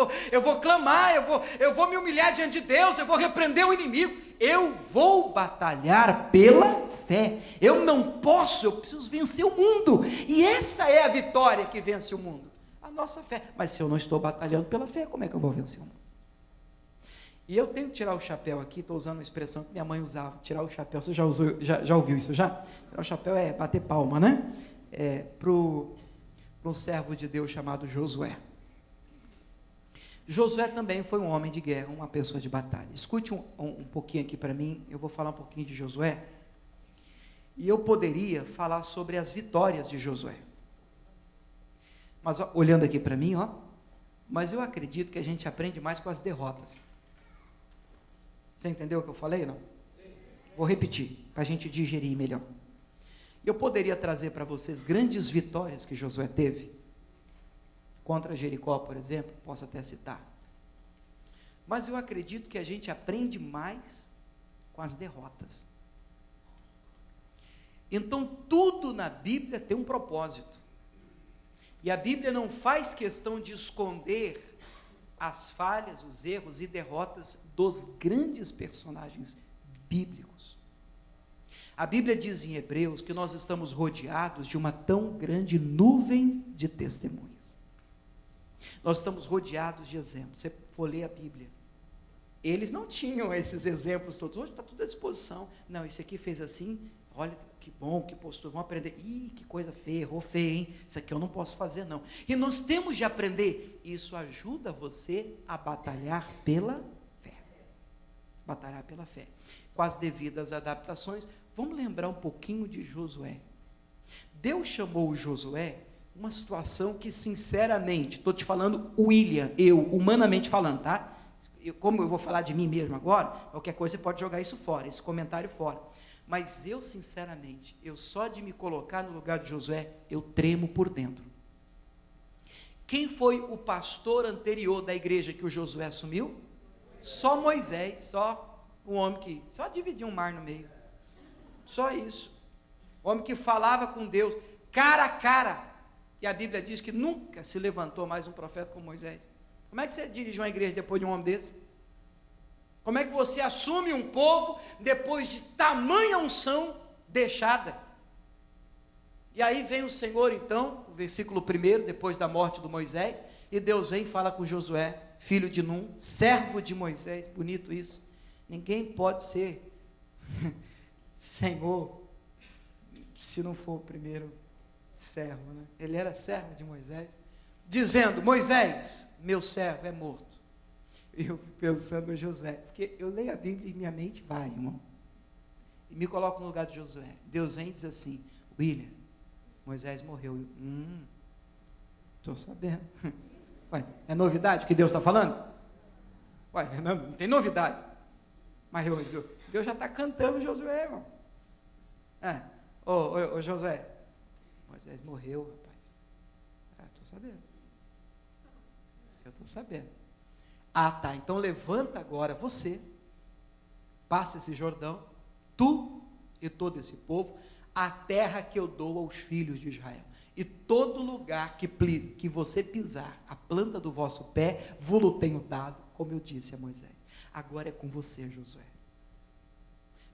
vou clamar, eu vou me humilhar diante de Deus, eu vou repreender o inimigo, eu vou batalhar pela fé. Eu preciso vencer o mundo, e essa é a vitória que vence o mundo, a nossa fé. Mas se eu não estou batalhando pela fé, como é que eu vou vencer o mundo? E eu tenho que tirar o chapéu aqui, estou usando uma expressão que minha mãe usava, tirar o chapéu. Você já ouviu isso já? Tirar o chapéu é bater palma, né? Para um servo de Deus chamado Josué. Josué também foi um homem de guerra, uma pessoa de batalha. Escute um pouquinho aqui para mim, eu vou falar um pouquinho de Josué. E eu poderia falar sobre as vitórias de Josué. Mas olhando aqui para mim, mas eu acredito que a gente aprende mais com as derrotas. Você entendeu o que eu falei, não? Sim. Vou repetir, para a gente digerir melhor. Eu poderia trazer para vocês grandes vitórias que Josué teve, contra Jericó, por exemplo, posso até citar. Mas eu acredito que a gente aprende mais com as derrotas. Então, tudo na Bíblia tem um propósito. E a Bíblia não faz questão de esconder as falhas, os erros e derrotas dos grandes personagens bíblicos. A Bíblia diz em Hebreus que nós estamos rodeados de uma tão grande nuvem de testemunhas. Nós estamos rodeados de exemplos. Você for ler a Bíblia, eles não tinham esses exemplos todos. Hoje está tudo à disposição. Não, esse aqui fez assim, olha que bom, que postura, vamos aprender. Ih, que coisa feia, errou feio, hein? Isso aqui eu não posso fazer, não. E nós temos de aprender. Isso ajuda você a batalhar pela fé. Batalhar pela fé. Com as devidas adaptações. Vamos lembrar um pouquinho de Josué. Deus chamou o Josué uma situação que, sinceramente, estou te falando, William, eu, humanamente falando, tá? Como eu vou falar de mim mesmo agora, qualquer coisa você pode jogar isso fora, esse comentário fora. Mas eu, sinceramente, só de me colocar no lugar de Josué, eu tremo por dentro. Quem foi o pastor anterior da igreja que o Josué assumiu? Só Moisés, só o homem que só dividia um mar no meio. Só isso. O homem que falava com Deus, cara a cara. E a Bíblia diz que nunca se levantou mais um profeta como Moisés. Como é que você dirige uma igreja depois de um homem desse? Como é que você assume um povo depois de tamanha unção deixada? E aí vem o Senhor então, o versículo 1, depois da morte do Moisés, e Deus vem e fala com Josué, filho de Num, servo de Moisés, bonito isso. Ninguém pode ser Senhor se não for o primeiro servo, né? Ele era servo de Moisés, dizendo, Moisés, meu servo é morto. E eu pensando no Josué, porque eu leio a Bíblia e minha mente vai, irmão, e me coloco no lugar de Josué. Deus vem e diz assim, William, Moisés morreu. Estou sabendo. Ué, é novidade o que Deus está falando? Ué, não tem novidade. Mas Deus já está cantando Josué, irmão. Ô Josué, Moisés morreu, rapaz. Estou sabendo. Eu estou sabendo. Tá, então levanta agora você, passa esse Jordão, tu e todo esse povo, a terra que eu dou aos filhos de Israel. E todo lugar que você pisar, a planta do vosso pé, vos tenho dado, como eu disse a Moisés. Agora é com você, Josué.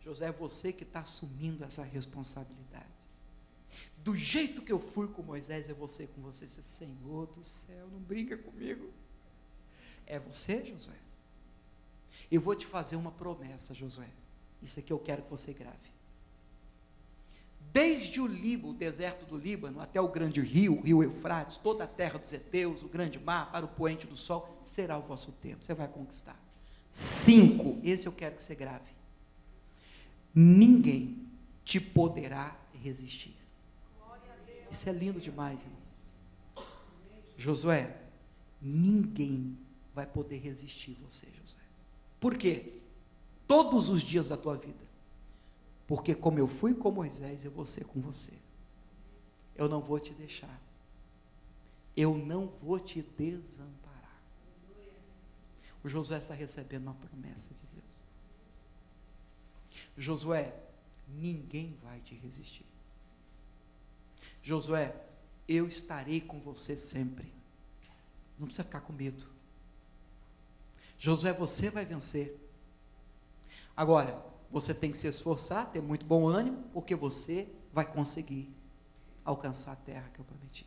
Josué, é você que está assumindo essa responsabilidade. Do jeito que eu fui com Moisés, é você com você. Senhor do céu, não brinca comigo. É você, Josué. Eu vou te fazer uma promessa, Josué. Isso aqui eu quero que você grave. Desde o Líbano, o deserto do Líbano, até o grande rio, o rio Eufrates, toda a terra dos heteus, o grande mar, para o poente do sol, será o vosso tempo. Você vai conquistar. 5, esse eu quero que você grave. Ninguém te poderá resistir. Isso é lindo demais, irmão. Josué, ninguém vai poder resistir você, Josué. Por quê? Todos os dias da tua vida. Porque como eu fui com Moisés, eu vou ser com você. Eu não vou te deixar. Eu não vou te desamparar. O Josué está recebendo uma promessa de Deus. Josué, ninguém vai te resistir. Josué, eu estarei com você sempre. Não precisa ficar com medo. Josué, você vai vencer. Agora, você tem que se esforçar, ter muito bom ânimo, porque você vai conseguir alcançar a terra que eu prometi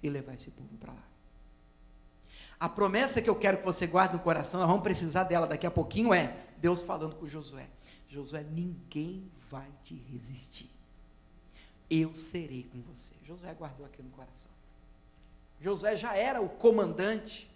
e levar esse povo para lá. A promessa que eu quero que você guarde no coração, nós vamos precisar dela daqui a pouquinho, é Deus falando com Josué. Josué, ninguém vai te resistir. Eu serei com você. Josué guardou aqui no coração. Josué já era o comandante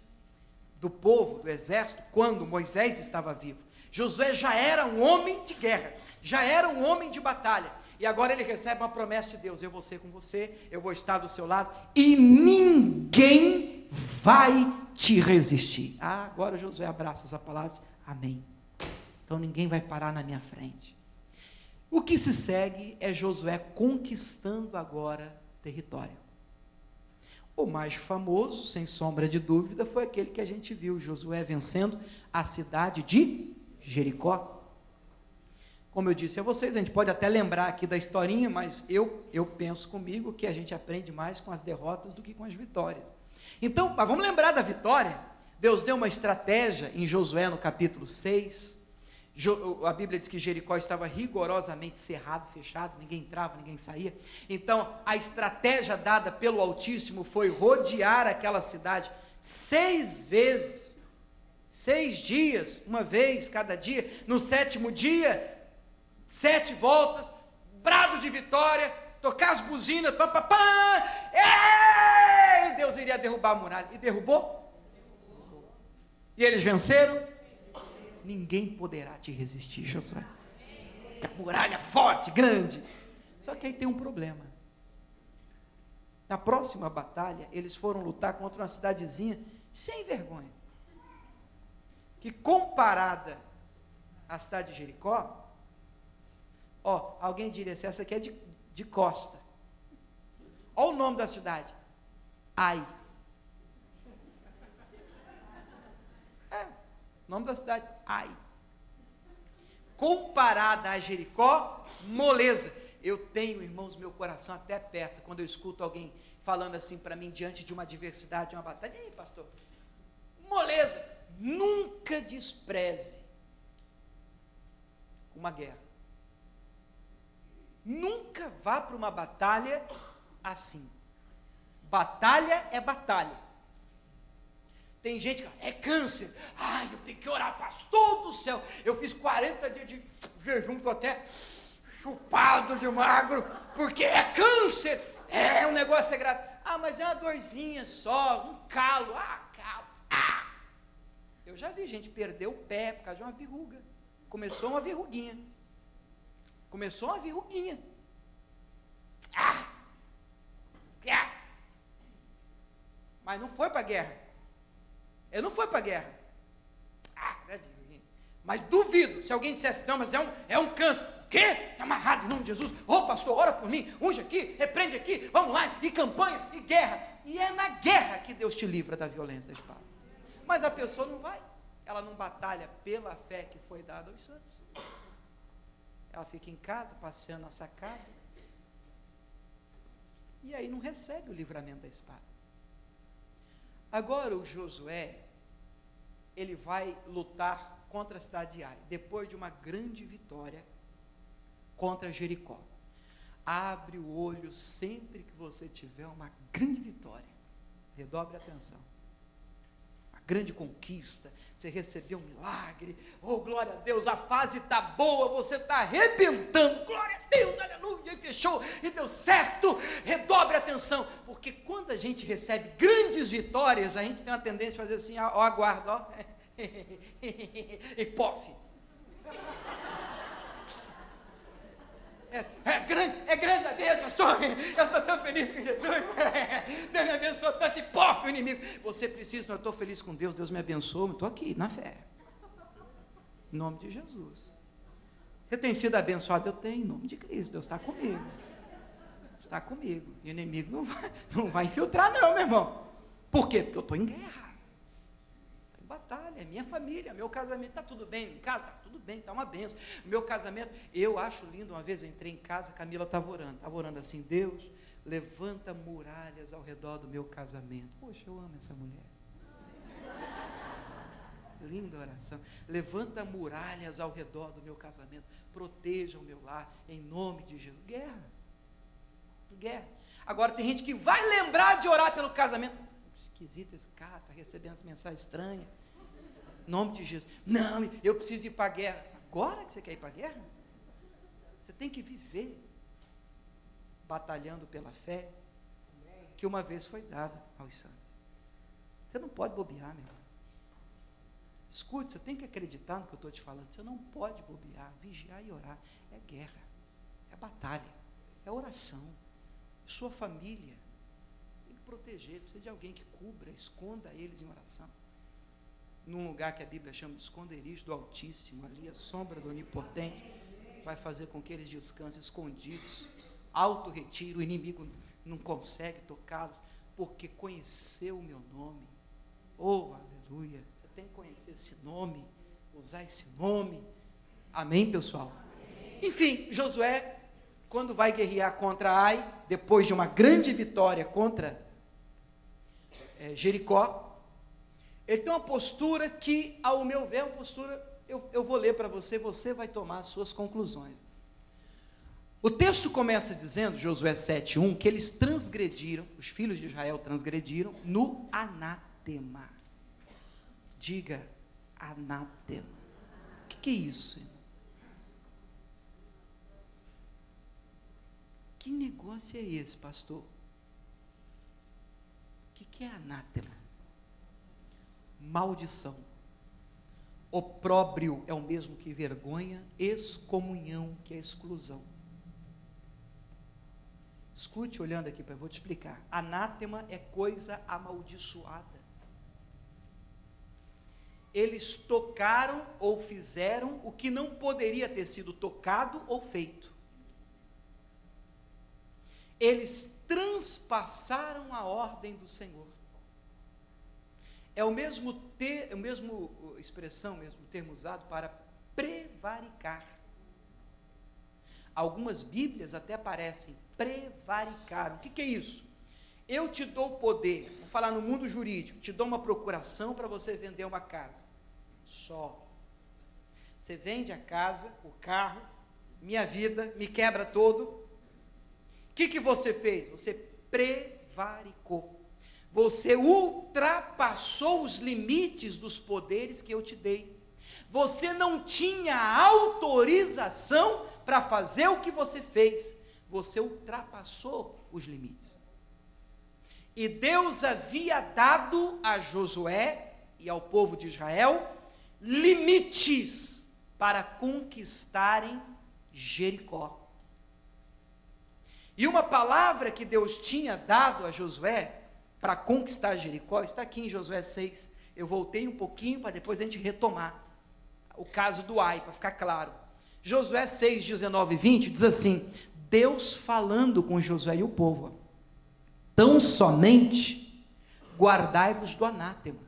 do povo, do exército, quando Moisés estava vivo. Josué já era um homem de guerra, já era um homem de batalha, e agora ele recebe uma promessa de Deus, eu vou ser com você, eu vou estar do seu lado, e ninguém vai te resistir. Agora Josué abraça essa palavra, amém. Então ninguém vai parar na minha frente. O que se segue é Josué conquistando agora território. O mais famoso, sem sombra de dúvida, foi aquele que a gente viu, Josué vencendo a cidade de Jericó. Como eu disse a vocês, a gente pode até lembrar aqui da historinha, mas eu penso comigo que a gente aprende mais com as derrotas do que com as vitórias. Então, mas vamos lembrar da vitória. Deus deu uma estratégia em Josué no capítulo 6, a Bíblia diz que Jericó estava rigorosamente cerrado, fechado, ninguém entrava, ninguém saía. Então a estratégia dada pelo Altíssimo foi rodear aquela cidade 6 vezes, 6 dias, uma vez cada dia. No 7º dia, 7 voltas, brado de vitória, tocar as buzinas, pam, pam, pam, e Deus iria derrubar a muralha. E derrubou? E eles venceram? Ninguém poderá te resistir, Josué. A muralha forte, grande. Só que aí tem um problema. Na próxima batalha, eles foram lutar contra uma cidadezinha sem vergonha, que comparada à cidade de Jericó, alguém diria assim, essa aqui é de costa. Olha o nome da cidade, Ai. Nome da cidade, Ai. Comparada a Jericó, moleza. Eu tenho, irmãos, meu coração até aperta quando eu escuto alguém falando assim para mim, diante de uma adversidade, de uma batalha. E aí, pastor, moleza. Nunca despreze uma guerra. Nunca vá para uma batalha assim. Batalha é batalha. Tem gente que é câncer. Ai, eu tenho que orar, pastor do céu. Eu fiz 40 dias de jejum, estou até chupado de magro, porque é câncer. É um negócio sagrado. Ah, mas é uma dorzinha só, um calo. Calo. Eu já vi gente perder o pé por causa de uma verruga. Começou uma verruguinha. Mas não foi para a guerra. Ele não foi para a guerra. Mas duvido, se alguém dissesse, não, mas é um câncer. O quê? Está amarrado em nome de Jesus. Pastor, ora por mim, unge aqui, repreende aqui, vamos lá, e campanha, e guerra. E é na guerra que Deus te livra da violência da espada. Mas a pessoa não vai. Ela não batalha pela fé que foi dada aos santos. Ela fica em casa, passeando na sacada. E aí não recebe o livramento da espada. Agora o Josué, ele vai lutar contra a cidade de Ai, depois de uma grande vitória contra Jericó. Abre o olho sempre que você tiver uma grande vitória. Redobre a atenção. Uma grande conquista, você recebeu um milagre, glória a Deus, a fase está boa, você está arrebentando, glória a Deus, aleluia, e fechou, e deu certo. Redobre a atenção, porque quando a gente recebe grandes vitórias, a gente tem uma tendência a fazer assim, aguarda, e pof. É grande a Deus, pastor, eu estou tão feliz com Jesus, Deus me abençoou tanto, e pof, o inimigo. Você precisa, eu estou feliz com Deus, Deus me abençoou, estou aqui, na fé, em nome de Jesus. Você tem sido abençoado? Eu tenho, em nome de Cristo, Deus está comigo, e o inimigo não vai infiltrar não, meu irmão. Por quê? Porque eu estou em guerra, batalha, é minha família, meu casamento, está tudo bem em casa? Está tudo bem, está uma benção. Meu casamento, eu acho lindo, uma vez eu entrei em casa, a Camila estava orando assim, Deus, levanta muralhas ao redor do meu casamento. Poxa, eu amo essa mulher. Linda oração. Levanta muralhas ao redor do meu casamento, proteja o meu lar, em nome de Jesus. Guerra. Agora tem gente que vai lembrar de orar pelo casamento. Esquisito esse cara, está recebendo as mensagens estranhas. Em nome de Jesus. Não, eu preciso ir para a guerra. Agora que você quer ir para a guerra? Você tem que viver batalhando pela fé que uma vez foi dada aos santos. Você não pode bobear, meu irmão. Escute, você tem que acreditar no que eu estou te falando. Você não pode bobear, vigiar e orar. É guerra, é batalha, é oração. Sua família proteger, precisa de alguém que cubra, esconda eles em oração, num lugar que a Bíblia chama de esconderijo do Altíssimo, ali a sombra do Onipotente vai fazer com que eles descansem escondidos, alto retiro, o inimigo não consegue tocá-los, porque conheceu o meu nome. Aleluia, você tem que conhecer esse nome, usar esse nome, amém, pessoal? Amém. Enfim, Josué, quando vai guerrear contra Ai, depois de uma grande vitória contra Jericó, ele tem uma postura que, ao meu ver, é uma postura, eu vou ler para você, você vai tomar as suas conclusões. O texto começa dizendo, Josué 7:1, que eles transgrediram, os filhos de Israel transgrediram no anátema. Diga, anátema. O que é isso, irmão? Que negócio é esse, pastor? O que é anátema? Maldição. Opróbrio é o mesmo que vergonha, excomunhão, que é exclusão. Escute olhando aqui, eu vou te explicar. Anátema é coisa amaldiçoada. Eles tocaram ou fizeram o que não poderia ter sido tocado ou feito. Eles transpassaram a ordem do Senhor. É o mesmo expressão, o mesmo termo usado para prevaricar. Algumas Bíblias até aparecem prevaricar. O que é isso? eu te dou o poder, vou falar no mundo jurídico, te dou uma procuração para você vender uma casa, só. Você vende a casa, o carro, minha vida, me quebra todo. O que você fez? Você prevaricou. Você ultrapassou os limites dos poderes que eu te dei. Você não tinha autorização para fazer o que você fez. Você ultrapassou os limites. E Deus havia dado a Josué e ao povo de Israel limites para conquistarem Jericó. E uma palavra que Deus tinha dado a Josué para conquistar Jericó, está aqui em Josué 6, eu voltei um pouquinho para depois a gente retomar o caso do Ai, para ficar claro. Josué 6, 19 e 20, diz assim, Deus falando com Josué e o povo, tão somente guardai-vos do anátema,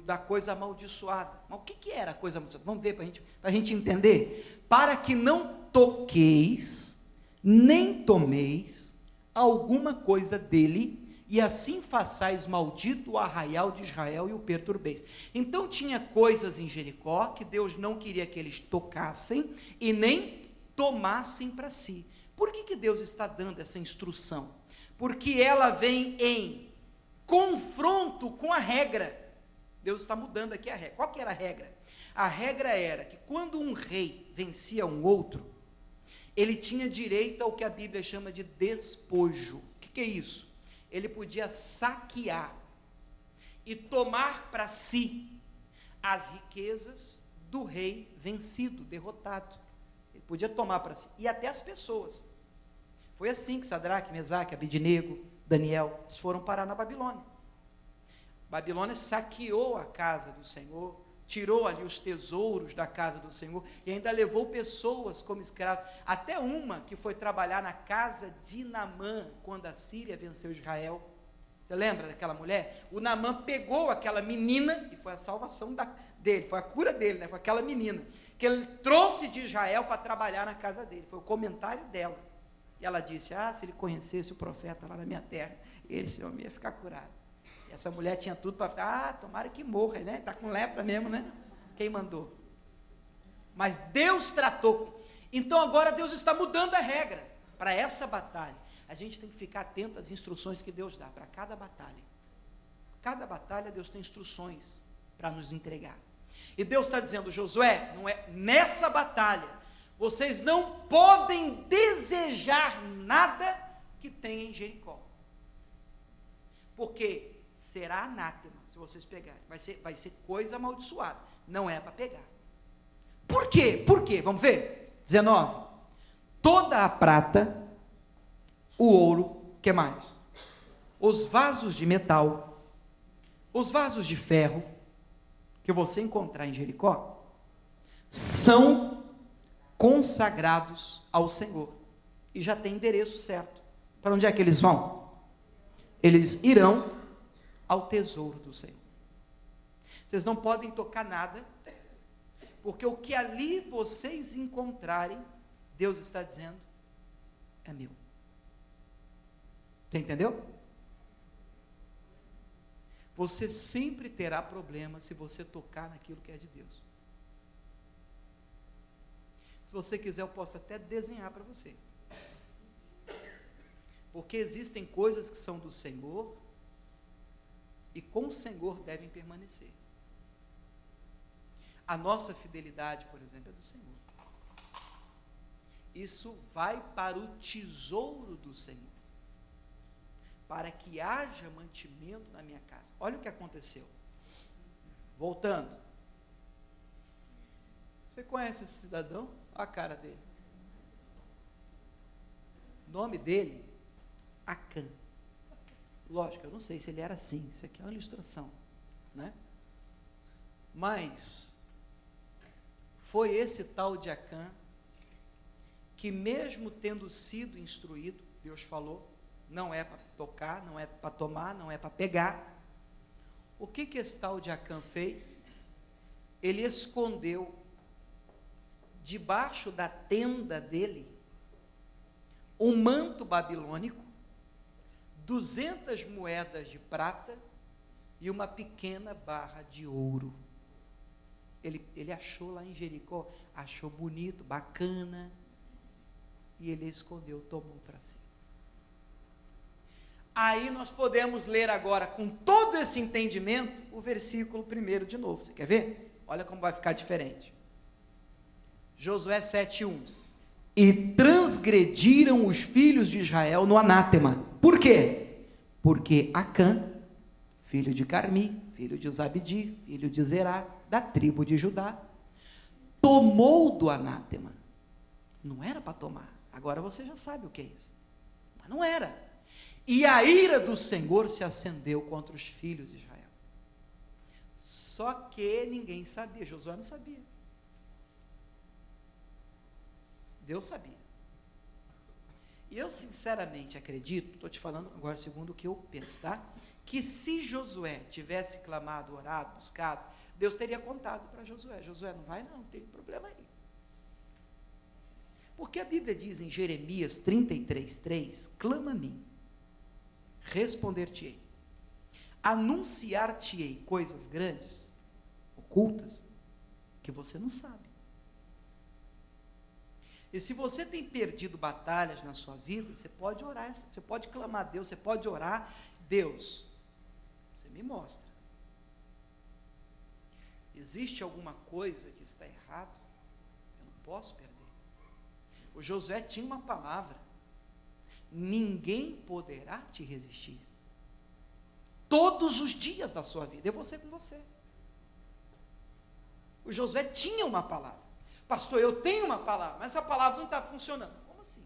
da coisa amaldiçoada. Mas o que era a coisa amaldiçoada? Vamos ver para a gente entender. Para que não toqueis, nem tomeis alguma coisa dele, e assim façais maldito o arraial de Israel e o perturbeis. Então tinha coisas em Jericó que Deus não queria que eles tocassem e nem tomassem para si. Por que Deus está dando essa instrução? Porque ela vem em confronto com a regra. Deus está mudando aqui a regra. Qual que era a regra? A regra era que quando um rei vencia um outro, ele tinha direito ao que a Bíblia chama de despojo. O que é isso? Ele podia saquear e tomar para si as riquezas do rei vencido, derrotado. Ele podia tomar para si, e até as pessoas. Foi assim que Sadraque, Mesaque, Abednego, Daniel, eles foram parar na Babilônia. Babilônia saqueou a casa do Senhor, tirou ali os tesouros da casa do Senhor, e ainda levou pessoas como escravos, até uma que foi trabalhar na casa de Naamã, quando a Síria venceu Israel. Você lembra daquela mulher? O Naamã pegou aquela menina, e foi a salvação dele, foi a cura dele, né? Foi aquela menina, que ele trouxe de Israel para trabalhar na casa dele, foi o comentário dela. E ela disse, se ele conhecesse o profeta lá na minha terra, esse homem ia ficar curado. E essa mulher tinha tudo para ficar, tomara que morra, né? Está com lepra mesmo, né? Quem mandou? Mas Deus tratou. Então agora Deus está mudando a regra. Para essa batalha, a gente tem que ficar atento às instruções que Deus dá para cada batalha. Cada batalha Deus tem instruções para nos entregar. E Deus está dizendo, Josué, não é nessa batalha, vocês não podem desejar nada que tenha em Jericó. Porque será anátema se vocês pegarem. Vai ser coisa amaldiçoada. Não é para pegar. Por quê? Por quê? Vamos ver? 19. Toda a prata, o ouro, o que mais? Os vasos de metal, os vasos de ferro, que você encontrar em Jericó, são consagrados ao Senhor. E já tem endereço certo. Para onde é que eles vão? Eles irão ao tesouro do Senhor. Vocês não podem tocar nada, porque o que ali vocês encontrarem, Deus está dizendo, é meu. Você entendeu? Você sempre terá problema se você tocar naquilo que é de Deus. Se você quiser, eu posso até desenhar para você. Porque existem coisas que são do Senhor e com o Senhor devem permanecer. A nossa fidelidade, por exemplo, é do Senhor. Isso vai para o tesouro do Senhor, para que haja mantimento na minha casa. Olha o que aconteceu. Voltando. Você conhece esse cidadão? Olha a cara dele. O nome dele, Acã. Lógico, eu não sei se ele era assim, isso aqui é uma ilustração, né? Mas foi esse tal de Acã que, mesmo tendo sido instruído, Deus falou, não é para tocar, não é para tomar, não é para pegar. O que esse tal de Acã fez? Ele escondeu debaixo da tenda dele um manto babilônico 200 moedas de prata e uma pequena barra de ouro. Ele achou lá em Jericó, achou bonito, bacana, e ele escondeu, tomou para si. Aí nós podemos ler agora, com todo esse entendimento, o versículo 1 de novo. Você quer ver? Olha como vai ficar diferente. Josué 7:1. E transgrediram os filhos de Israel no anátema. Por quê? Porque Acã, filho de Carmi, filho de Zabdi, filho de Zerá, da tribo de Judá, tomou do anátema. Não era para tomar. Agora você já sabe o que é isso. Mas não era. E a ira do Senhor se acendeu contra os filhos de Israel. Só que ninguém sabia. Josué não sabia. Deus sabia. E eu sinceramente acredito, estou te falando agora segundo o que eu penso, tá? Que se Josué tivesse clamado, orado, buscado, Deus teria contado para Josué. Josué, não vai não, tem problema aí. Porque a Bíblia diz em Jeremias 33:3, clama a mim, responder-te-ei, anunciar-te-ei coisas grandes, ocultas, que você não sabe. E se você tem perdido batalhas na sua vida, você pode orar, você pode clamar a Deus, você pode orar, Deus, você me mostra. Existe alguma coisa que está errado? Eu não posso perder. O Josué tinha uma palavra: ninguém poderá te resistir. Todos os dias da sua vida, eu vou ser com você. O Josué tinha uma palavra. Pastor, eu tenho uma palavra, mas essa palavra não está funcionando. Como assim?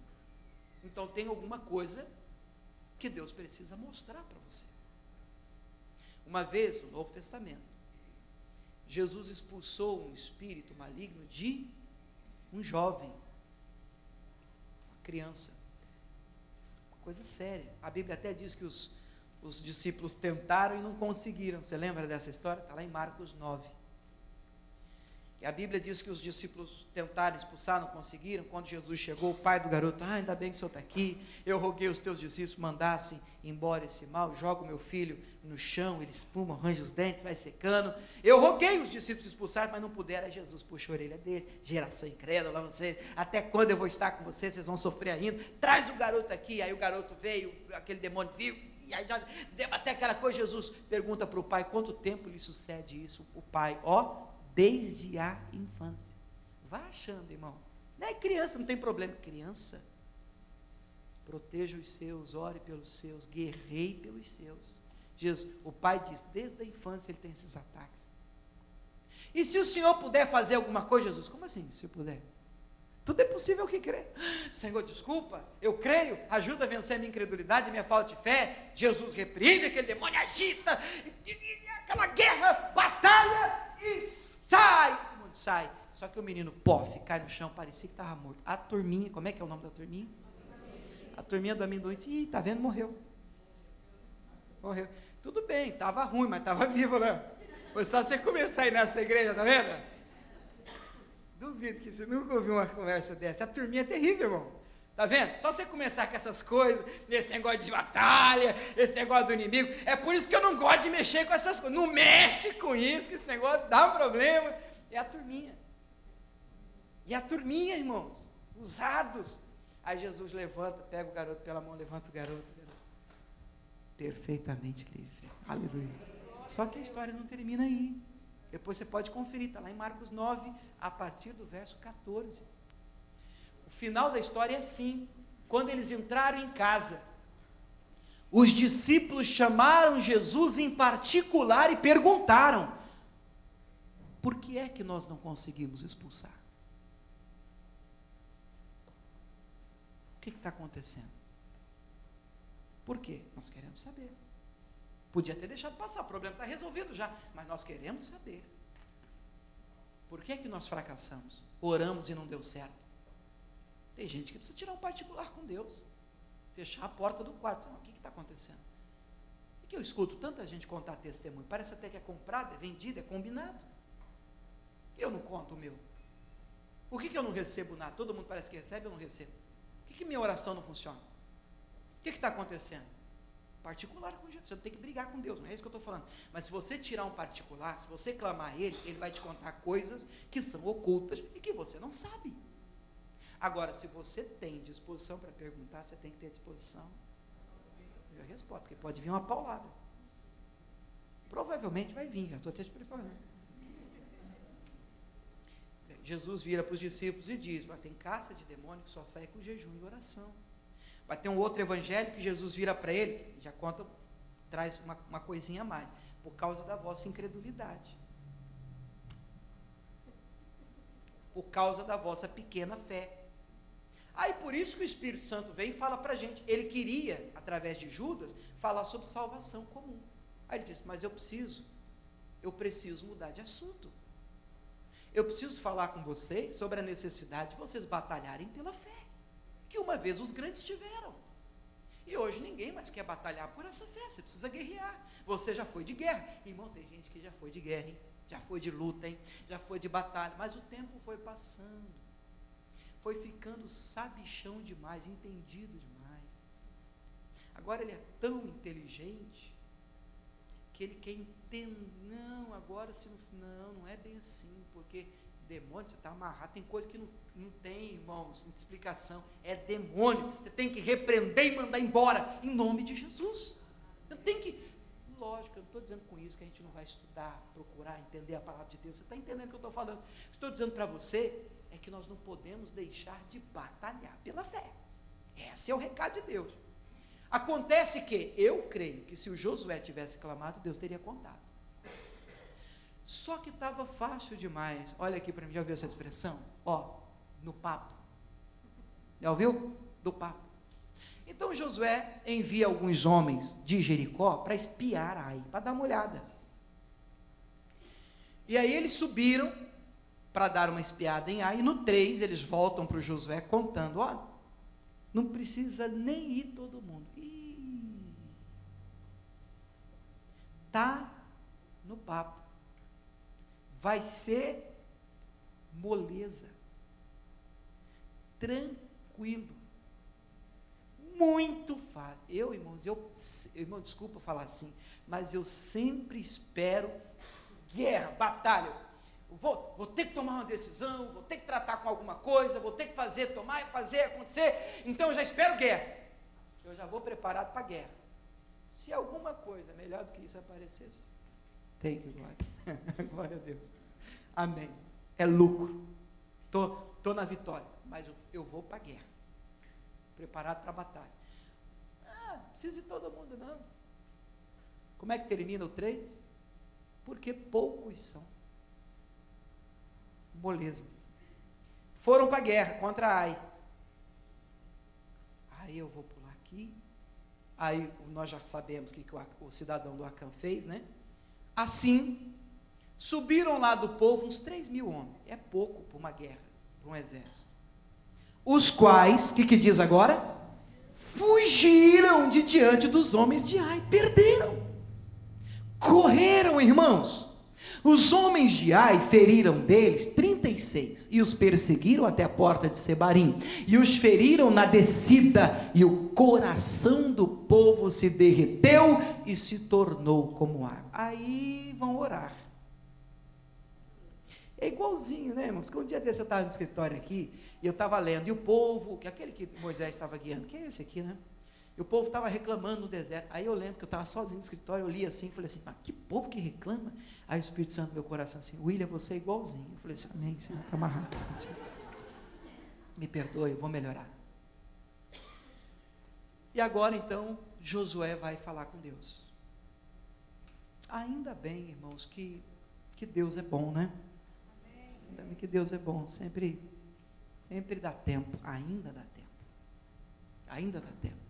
Então tem alguma coisa que Deus precisa mostrar para você. Uma vez, no Novo Testamento, Jesus expulsou um espírito maligno de um jovem, uma criança. Uma coisa séria. A Bíblia até diz que os discípulos tentaram e não conseguiram. Você lembra dessa história? Está lá em Marcos 9. E a Bíblia diz que os discípulos tentaram expulsar, não conseguiram. Quando Jesus chegou, o pai do garoto, ainda bem que o senhor está aqui, eu roguei os teus discípulos mandassem embora esse mal, joga o meu filho no chão, ele espuma, arranja os dentes, vai secando. Eu roguei os discípulos expulsar, mas não puderam. Aí Jesus puxou a orelha dele, geração incrédula, vocês, até quando eu vou estar com vocês, vocês vão sofrer ainda, traz o garoto aqui. Aí o garoto veio, aquele demônio viu, e aí já deu até aquela coisa. Jesus pergunta para o pai, quanto tempo lhe sucede isso? O pai, desde a infância. Vai achando, irmão. Não é criança, não tem problema. Criança, proteja os seus, ore pelos seus, guerreie pelos seus. Jesus, o pai diz, desde a infância ele tem esses ataques. E se o Senhor puder fazer alguma coisa, Jesus? Como assim, se puder? Tudo é possível que crê. Senhor, desculpa, eu creio, ajuda a vencer a minha incredulidade, a minha falta de fé. Jesus repreende aquele demônio, agita, aquela guerra, batalha, e sai, o mundo sai. Só que o menino, cai no chão, parecia que estava morto. A turminha, como é que é o nome da turminha? A turminha do amendoim, tá vendo, morreu. Tudo bem, estava ruim, mas estava vivo, né? Foi só você começar a ir nessa igreja, tá vendo? Duvido que você nunca ouviu uma conversa dessa. A turminha é terrível, irmão. Tá vendo? Só você começar com essas coisas, esse negócio de batalha, esse negócio do inimigo. É por isso que eu não gosto de mexer com essas coisas. Não mexe com isso, que esse negócio dá um problema. É a turminha. E a turminha, irmãos, usados. Aí Jesus levanta, pega o garoto pela mão, levanta o garoto. Perfeitamente livre. Aleluia. Só que a história não termina aí. Depois você pode conferir, está lá em Marcos 9, a partir do verso 14. O final da história é assim: quando eles entraram em casa, os discípulos chamaram Jesus em particular e perguntaram: por que é que nós não conseguimos expulsar? O que está acontecendo? Por quê? Nós queremos saber. Podia ter deixado passar, o problema está resolvido já, mas nós queremos saber. Por que é que nós fracassamos? Oramos e não deu certo. Tem gente que precisa tirar um particular com Deus, fechar a porta do quarto. O que está acontecendo? E que eu escuto tanta gente contar testemunho, parece até que é comprado, é vendido, é combinado. Eu não conto o meu. Por que eu não recebo nada? Todo mundo parece que recebe, eu não recebo. Por que minha oração não funciona? O que está acontecendo? particular com Jesus. Você não tem que brigar com Deus, não é isso que eu estou falando. Mas se você tirar um particular, se você clamar a Ele, Ele vai te contar coisas que são ocultas e que você não sabe. Agora, se você tem disposição para perguntar, você tem que ter disposição para a resposta, porque pode vir uma paulada. Provavelmente vai vir, eu estou até te preparando. Jesus vira para os discípulos e diz: tem caça de demônio que só sai com jejum e oração. Vai ter um outro evangelho que Jesus vira para ele, já conta, traz uma coisinha a mais, por causa da vossa incredulidade, por causa da vossa pequena fé. Aí por isso que o Espírito Santo vem e fala para a gente. Ele queria, através de Judas, falar sobre salvação comum. Aí ele disse: mas eu preciso mudar de assunto. Eu preciso falar com vocês sobre a necessidade de vocês batalharem pela fé, que uma vez os grandes tiveram, e hoje ninguém mais quer batalhar por essa fé. Você precisa guerrear. Você já foi de guerra, irmão, tem gente que já foi de guerra, hein? Já foi de luta, hein? Já foi de batalha, mas o tempo foi passando, foi ficando sabichão demais, entendido demais. Agora ele é tão inteligente que ele quer entender. Não, agora se não é bem assim, porque demônio, você está amarrado, tem coisa que não tem, irmãos, explicação, é demônio, você tem que repreender e mandar embora, em nome de Jesus. Você tem que, lógico, eu não estou dizendo com isso que a gente não vai estudar, procurar entender a palavra de Deus, você está entendendo o que eu estou falando. Estou dizendo para você, é que nós não podemos deixar de batalhar pela fé. Esse é o recado de Deus. Acontece que, eu creio que se o Josué tivesse clamado, Deus teria contado. Só que estava fácil demais. Olha aqui para mim, já ouviu essa expressão? No papo. Já ouviu? Do papo. Então Josué envia alguns homens de Jericó para espiar Ai, para dar uma olhada. E aí eles subiram para dar uma espiada em Ai, e no 3 eles voltam para o Josué contando: não precisa nem ir todo mundo. Tá no papo. Vai ser moleza. Tranquilo. Muito fácil. Irmãos, irmão, desculpa falar assim, mas eu sempre espero guerra, batalha. Vou ter que tomar uma decisão, vou ter que tratar com alguma coisa, vou ter que fazer, tomar e fazer acontecer, então eu já espero guerra. Eu já vou preparado para a guerra. Se alguma coisa melhor do que isso aparecer, tem que glória. Glória a Deus. Amém. É lucro. Estou na vitória, mas eu vou para a guerra. Preparado para a batalha. Não precisa de todo mundo, não. Como é que termina o 3? Porque poucos são. Moleza. Foram para a guerra contra Ai. Aí eu vou pular aqui. Aí nós já sabemos o que o cidadão do Acã fez, né? Assim, subiram lá do povo uns 3.000 homens. É pouco para uma guerra, para um exército. Os quais, o que diz agora? Fugiram de diante dos homens de Ai. Perderam. Correram, irmãos. Os homens de Ai feriram deles 36, e os perseguiram até a porta de Sebarim, e os feriram na descida, e o coração do povo se derreteu, e se tornou como água. Aí vão orar. É igualzinho, né, irmãos? Porque um dia desse eu estava no escritório aqui, e eu estava lendo, e o povo, aquele que Moisés estava guiando, que é esse aqui, né? E o povo estava reclamando no deserto. Aí eu lembro que eu estava sozinho no escritório, eu li assim, falei assim: mas que povo que reclama? Aí o Espírito Santo no meu coração assim: William, você é igualzinho. Eu falei assim: amém, Senhor, está amarrado. Me perdoe, eu vou melhorar. E agora então, Josué vai falar com Deus. Ainda bem, irmãos, que Deus é bom, né? Ainda bem que Deus é bom, sempre dá tempo, ainda dá tempo. Ainda dá tempo.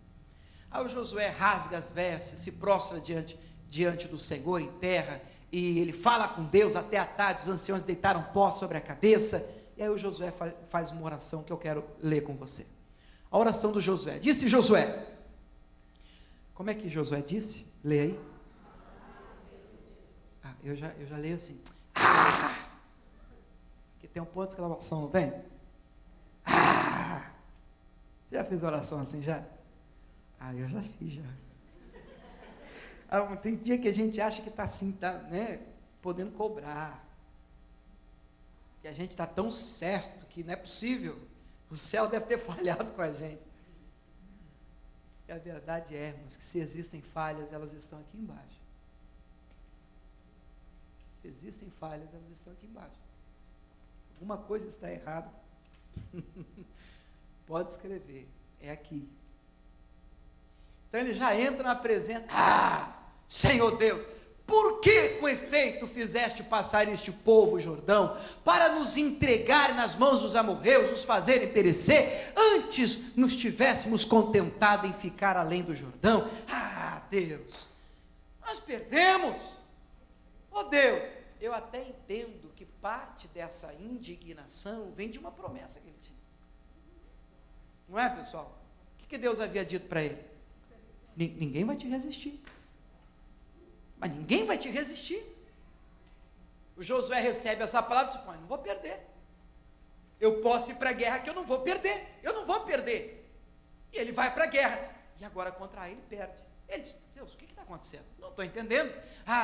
Aí o Josué rasga as vestes, se prostra diante do Senhor em terra, e ele fala com Deus até a tarde. Os anciãos deitaram pó sobre a cabeça, e aí o Josué faz uma oração que eu quero ler com você. A oração do Josué: disse Josué, como é que Josué disse? Lê aí. Eu já leio assim, que tem um ponto de exclamação, não tem? Você já fez oração assim já? Eu já fiz, já. Tem dia que a gente acha que está assim, né, podendo cobrar. Que a gente está tão certo que não é possível. O céu deve ter falhado com a gente. E a verdade é, irmãos, que se existem falhas, elas estão aqui embaixo. Se existem falhas, elas estão aqui embaixo. Alguma coisa está errada. Pode escrever, é aqui. Então ele já entra na presença. Senhor Deus, por que com efeito fizeste passar este povo o Jordão, para nos entregar nas mãos dos amorreus, os fazerem perecer, antes nos tivéssemos contentado em ficar além do Jordão? Deus, nós perdemos. Deus, eu até entendo que parte dessa indignação vem de uma promessa que ele tinha. Não é, pessoal? O que Deus havia dito para ele? Ninguém vai te resistir. Mas ninguém vai te resistir. O Josué recebe essa palavra e diz: não vou perder. Eu posso ir para a guerra que eu não vou perder. Eu não vou perder. E ele vai para a guerra. E agora contra ele perde. Ele diz: Deus, o que está acontecendo? Não estou entendendo.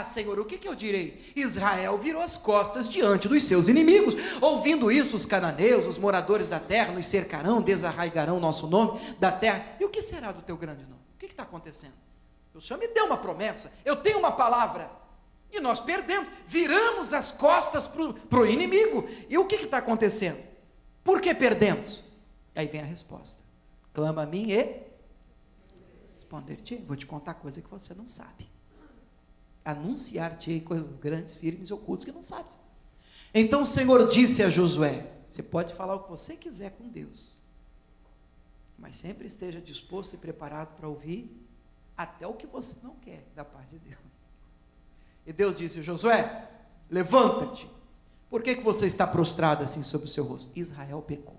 Senhor, o que eu direi? Israel virou as costas diante dos seus inimigos. Ouvindo isso, os cananeus, os moradores da terra, nos cercarão, desarraigarão nosso nome da terra. E o que será do teu grande nome? O que está acontecendo? O Senhor me deu uma promessa, eu tenho uma palavra, e nós perdemos, viramos as costas para o inimigo. E o que está acontecendo? Por que perdemos? Aí vem a resposta: clama a mim e responder-te. Vou te contar coisa que você não sabe, anunciar-te coisas grandes, firmes e ocultas que não sabes. Então o Senhor disse a Josué: você pode falar o que você quiser com Deus, mas sempre esteja disposto e preparado para ouvir até o que você não quer da parte de Deus. E Deus disse: Josué, levanta-te. Por que você está prostrado assim sobre o seu rosto? Israel pecou.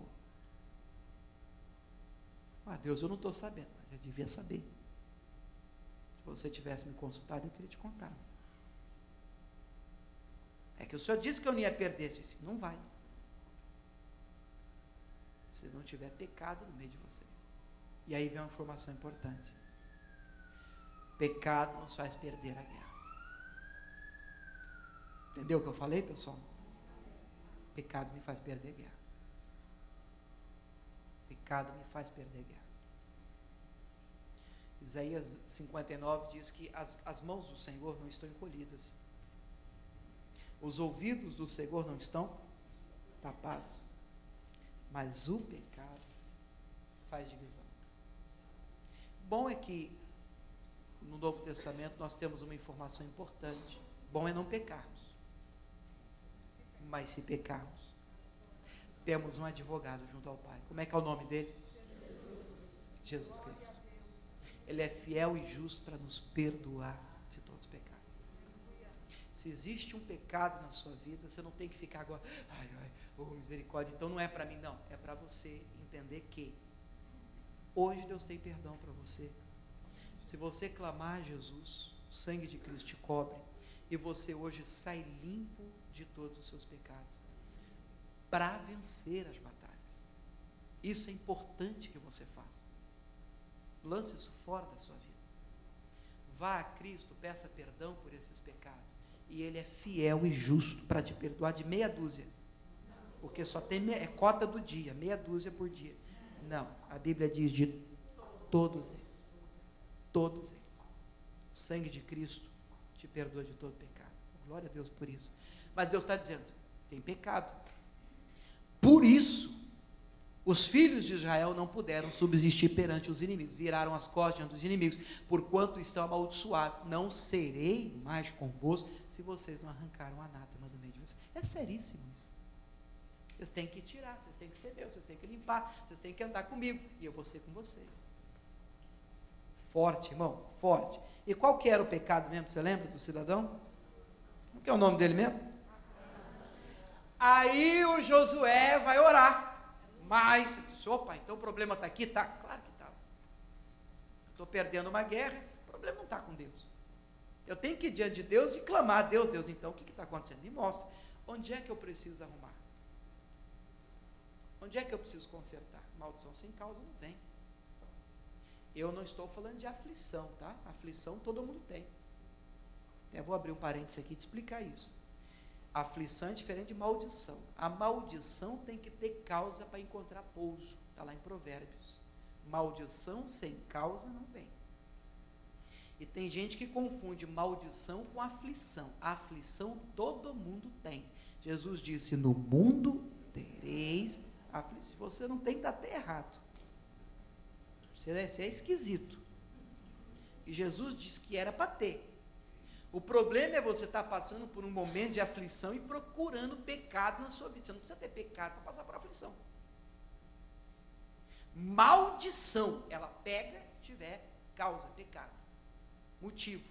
Deus, eu não estou sabendo, mas eu devia saber. Se você tivesse me consultado, eu teria te contado. É que o Senhor disse que eu não ia perder. Eu disse: não vai. Se não tiver pecado no meio de vocês. E aí vem uma informação importante. Pecado nos faz perder a guerra. Entendeu o que eu falei, pessoal? Pecado me faz perder a guerra. Pecado me faz perder a guerra. Isaías 59 diz que as mãos do Senhor não estão encolhidas. Os ouvidos do Senhor não estão tapados. Mas o pecado faz divisão. Bom é que no Novo Testamento nós temos uma informação importante. Bom é não pecarmos. Mas se pecarmos, temos um advogado junto ao Pai. Como é que é o nome dele? Jesus Cristo. Ele é fiel e justo para nos perdoar de todos os pecados. Se existe um pecado na sua vida, você não tem que ficar agora, misericórdia, então não é para mim, não. É para você entender que hoje Deus tem perdão para você. Se você clamar a Jesus, o sangue de Cristo te cobre, e você hoje sai limpo de todos os seus pecados, para vencer as batalhas. Isso é importante que você faça. Lance isso fora da sua vida. Vá a Cristo, peça perdão por esses pecados, e Ele é fiel e justo para te perdoar de meia dúzia, porque só tem é cota do dia, meia dúzia por dia. Não, a Bíblia diz de todos eles. Todos eles. O sangue de Cristo te perdoa de todo pecado. Glória a Deus por isso. Mas Deus está dizendo: tem pecado. Por isso, os filhos de Israel não puderam subsistir perante os inimigos. Viraram as costas diante dos inimigos. Porquanto estão amaldiçoados, não serei mais convosco, se vocês não arrancaram o anátema do meio de vocês. É seríssimo isso. Vocês têm que tirar, vocês têm que ser Deus, vocês têm que limpar, vocês têm que andar comigo, e eu vou ser com vocês. Forte, irmão, forte. E qual que era o pecado mesmo, você lembra do cidadão? O que é o nome dele mesmo? Aí o Josué vai orar. Mas, ele disse: opa, então o problema está aqui? Está, claro que está. Estou perdendo uma guerra, o problema não está com Deus. Eu tenho que ir diante de Deus e clamar: Deus, então o que está acontecendo? Me mostra. Onde é que eu preciso arrumar? Onde é que eu preciso consertar? Maldição sem causa não vem. Eu não estou falando de aflição, tá? Aflição todo mundo tem. Eu vou abrir um parênteses aqui e te explicar isso. Aflição é diferente de maldição. A maldição tem que ter causa para encontrar pouso. Está lá em Provérbios. Maldição sem causa não vem. E tem gente que confunde maldição com aflição. A aflição todo mundo tem. Jesus disse, no mundo tereis aflição. Se você não tem, está até errado. Você é esquisito. E Jesus disse que era para ter. O problema é você estar passando por um momento de aflição e procurando pecado na sua vida. Você não precisa ter pecado para passar por aflição. Maldição, ela pega se tiver causa, pecado, motivo.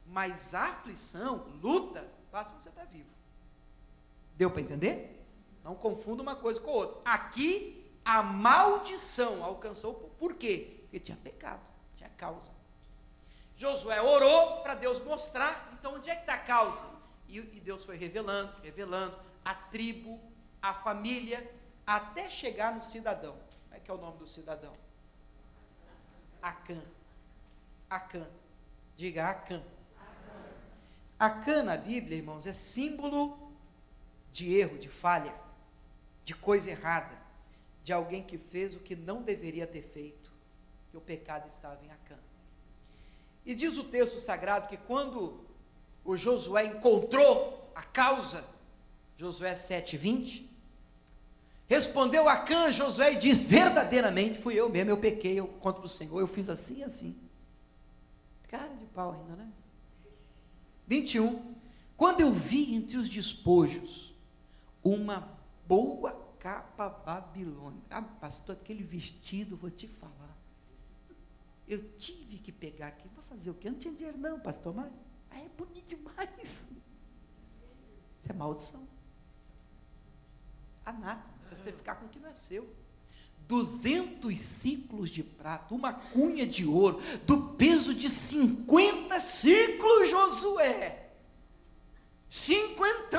Mas aflição, luta, basta você estar vivo. Deu para entender? Não confunda uma coisa com a outra. Aqui, a maldição alcançou, por quê? Porque tinha pecado, tinha causa. Josué orou para Deus mostrar, então onde é que está a causa? E Deus foi revelando a tribo, a família, até chegar no cidadão. Como é que é o nome do cidadão? Acã. Acã. Diga Acã. Acã na Bíblia, irmãos, é símbolo de erro, de falha, de coisa errada, de alguém que fez o que não deveria ter feito, e o pecado estava em Acã. E diz o texto sagrado que quando o Josué encontrou a causa, Josué 7:20, respondeu Acã, Josué, e disse, verdadeiramente fui eu mesmo, eu pequei, eu contra o Senhor, eu fiz assim e assim. Cara de pau ainda, né? 21, quando eu vi entre os despojos uma boa capa babilônica, ah, pastor, aquele vestido, vou te falar, eu tive que pegar aqui, vou fazer o quê? Eu não tinha dinheiro não, pastor, mas é bonito demais. Isso é maldição. Anátema, se você ficar com o que não é seu. 200 ciclos de prata, uma cunha de ouro, do peso de 50 ciclos, Josué. 50.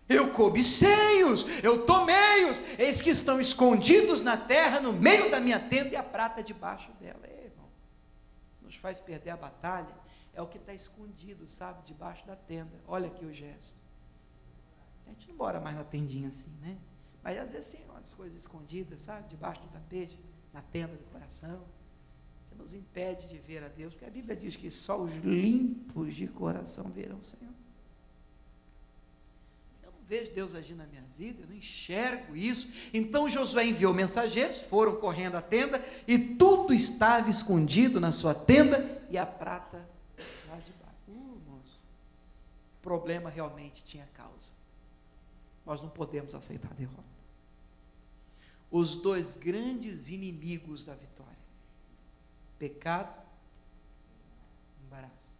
Eu cobicei-os, eu tomei-os, eis que estão escondidos na terra, no meio da minha tenda, e a prata debaixo dela. Irmão, nos faz perder a batalha, é o que está escondido, sabe, debaixo da tenda. Olha aqui o gesto. A gente não mora mais na tendinha assim, né? Mas às vezes tem umas coisas escondidas, sabe, debaixo do tapete, na tenda do coração, que nos impede de ver a Deus, porque a Bíblia diz que só os limpos de coração verão o Senhor. Vejo Deus agir na minha vida, eu não enxergo isso. Então Josué enviou mensageiros, foram correndo à tenda, e tudo estava escondido na sua tenda, e a prata lá de baixo. Moço, o problema realmente tinha causa. Nós não podemos aceitar a derrota. Os dois grandes inimigos da vitória: pecado e embaraço.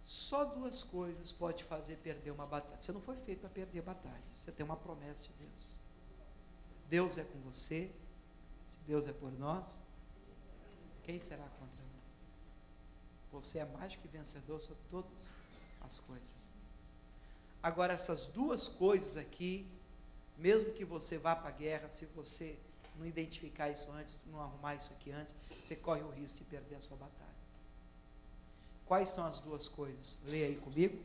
Só duas coisas pode fazer perder uma batalha. Você não foi feito para perder batalhas. Você tem uma promessa de Deus. Deus é com você. Se Deus é por nós, quem será contra nós? Você é mais que vencedor sobre todas as coisas. Agora, essas duas coisas aqui, mesmo que você vá para a guerra, se você não identificar isso antes, não arrumar isso aqui antes, você corre o risco de perder a sua batalha. Quais são as duas coisas? Leia aí comigo.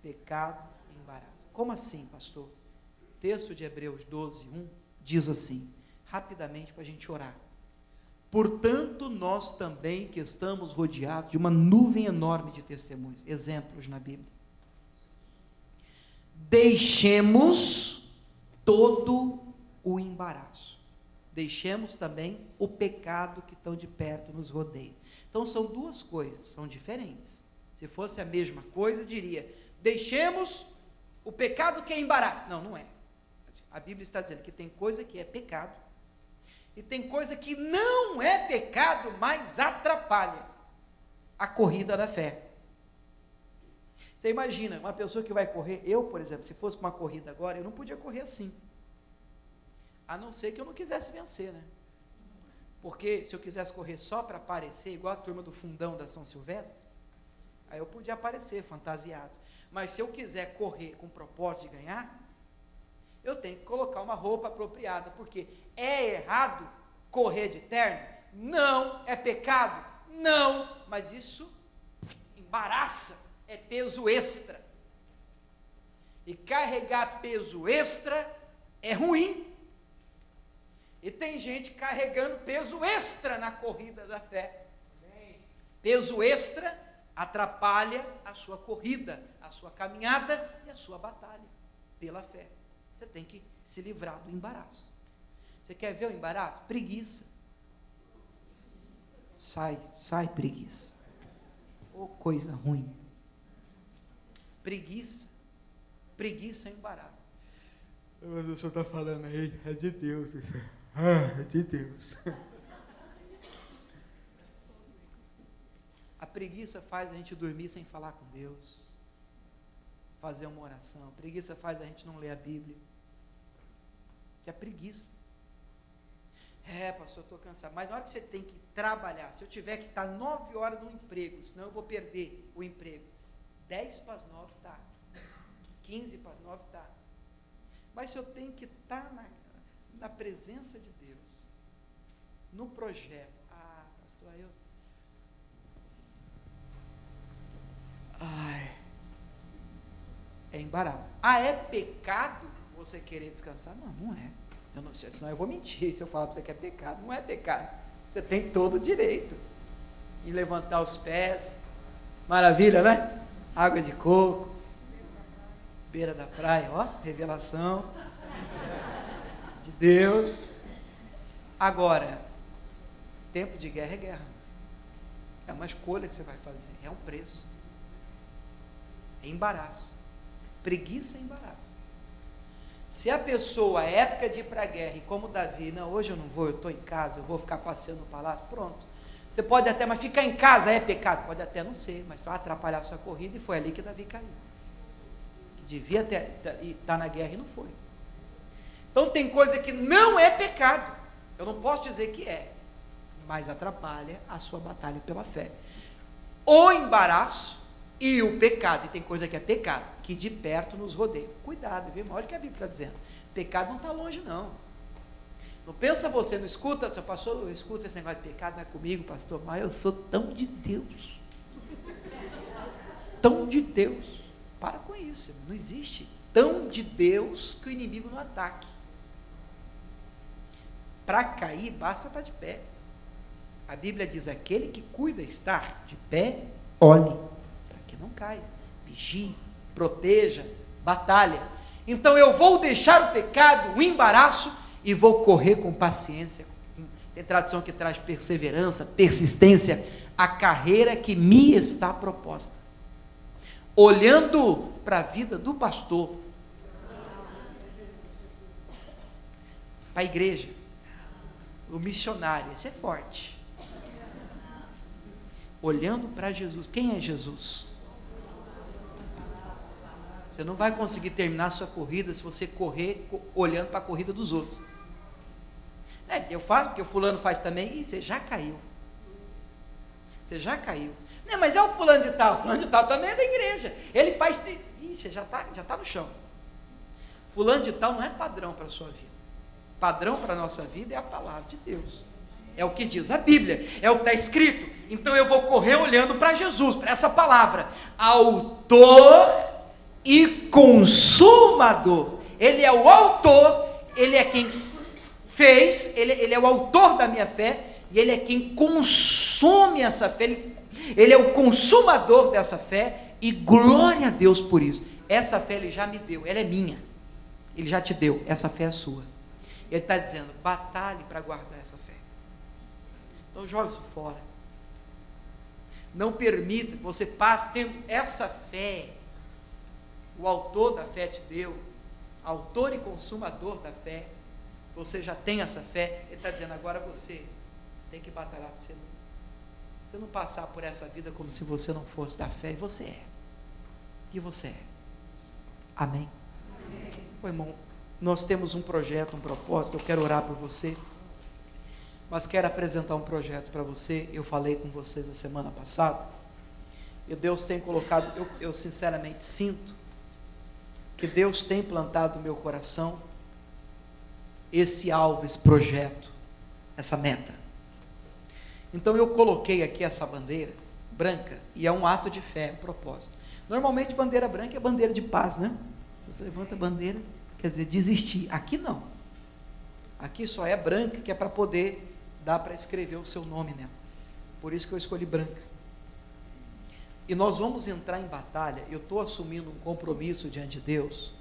Pecado e embaraço. Como assim, pastor? O texto de Hebreus 12:1 diz assim, rapidamente para a gente orar. Portanto, nós também, que estamos rodeados de uma nuvem enorme de testemunhos, exemplos na Bíblia, deixemos todo o embaraço. Deixemos também o pecado que tão de perto nos rodeia. Então são duas coisas, são diferentes. Se fosse a mesma coisa, diria, deixemos o pecado que é embaraço. Não, não é. A Bíblia está dizendo que tem coisa que é pecado, e tem coisa que não é pecado, mas atrapalha a corrida da fé. Você imagina, uma pessoa que vai correr, eu, por exemplo, se fosse para uma corrida agora, eu não podia correr assim. A não ser que eu não quisesse vencer, né? Porque se eu quisesse correr só para aparecer, igual a turma do fundão da São Silvestre, aí eu podia aparecer fantasiado. Mas se eu quiser correr com o propósito de ganhar, eu tenho que colocar uma roupa apropriada, porque é errado correr de terno? Não. É pecado? Não. Mas isso embaraça, é peso extra. E carregar peso extra é ruim. E tem gente carregando peso extra na corrida da fé. Peso extra atrapalha a sua corrida, a sua caminhada e a sua batalha pela fé. Você tem que se livrar do embaraço. Você quer ver o embaraço? Preguiça. Sai preguiça. Ô, coisa ruim. Preguiça é embaraço. Mas o senhor está falando aí, é de Deus. É de Deus. A preguiça faz a gente dormir sem falar com Deus, fazer uma oração. A preguiça faz a gente não ler a Bíblia. Que é preguiça. Pastor, eu estou cansado. Mas na hora que você tem que trabalhar, se eu tiver que estar 9 horas no emprego, senão eu vou perder o emprego. 10 para as 9 tá. 15 para as 9 tá. Mas se eu tenho que estar na presença de Deus, no projeto, pastor, aí eu... é embaraço. É pecado você querer descansar? Não é. Eu não sei, senão eu vou mentir se eu falar para você que é pecado. Não é pecado. Você tem todo o direito de levantar os pés. Maravilha, né? Água de coco, beira da praia, ó, revelação de Deus. Agora, tempo de guerra é guerra. É uma escolha que você vai fazer, é um preço. É embaraço. Preguiça é embaraço. Se a pessoa, é época de ir para a guerra, e como Davi, não, hoje eu não vou, eu estou em casa, eu vou ficar passeando no palácio, pronto. Você pode até, mas ficar em casa é pecado? Pode até não ser, mas vai atrapalhar a sua corrida, e foi ali que Davi caiu. Que devia estar na guerra e não foi. Então tem coisa que não é pecado, eu não posso dizer que é, mas atrapalha a sua batalha pela fé. O embaraço e o pecado, e tem coisa que é pecado, que de perto nos rodeia. Cuidado, viu? Olha o que a Bíblia está dizendo. Pecado não está longe, não. Não pensa você, não escuta, seu pastor, eu escuto esse negócio de pecado, não é comigo, pastor, mas eu sou tão de Deus. Tão de Deus. Para com isso, não existe tão de Deus que o inimigo não ataque. Para cair, basta estar de pé. A Bíblia diz, aquele que cuida estar de pé, olhe, para que não caia, vigie, proteja, batalha. Então eu vou deixar o pecado, o embaraço, e vou correr com paciência. Tem tradução que traz perseverança, persistência, a carreira que me está proposta. Olhando para a vida do pastor, para a igreja, o missionário, esse é forte. Olhando para Jesus. Quem é Jesus? Você não vai conseguir terminar a sua corrida se você correr olhando para a corrida dos outros. Eu faço, porque o fulano faz também, e você já caiu. Você já caiu. Não, mas é o fulano de tal também é da igreja. Ele faz, você já está no chão. Fulano de tal não é padrão para a sua vida. Padrão para a nossa vida é a palavra de Deus. É o que diz a Bíblia, é o que está escrito. Então eu vou correr olhando para Jesus, para essa palavra. Autor e consumador. Ele é o autor, ele é quem fez, ele é o autor da minha fé, e ele é quem consome essa fé, ele é o consumador dessa fé, e glória a Deus por isso. Essa fé ele já me deu, ela é minha, ele já te deu, essa fé é sua. Ele está dizendo, batalhe para guardar essa fé. Então joga isso fora. Não permita que você passe tendo essa fé. O autor da fé te deu, autor e consumador da fé. Você já tem essa fé. Ele está dizendo, agora você tem que batalhar para você não passar por essa vida como se você não fosse da fé. E você é. E você é. Amém? Amém. Ô, irmão, nós temos um projeto, um propósito. Eu quero orar por você, mas quero apresentar um projeto para você. Eu falei com vocês na semana passada, e Deus tem colocado, eu sinceramente sinto que Deus tem plantado no meu coração esse alvo, esse projeto, essa meta. Então eu coloquei aqui essa bandeira, branca, e é um ato de fé, um propósito. Normalmente bandeira branca é bandeira de paz, né? Você levanta a bandeira, quer dizer, desistir. Aqui não. Aqui só é branca, que é para poder dar para escrever o seu nome nela. Por isso que eu escolhi branca. E nós vamos entrar em batalha. Eu estou assumindo um compromisso diante de Deus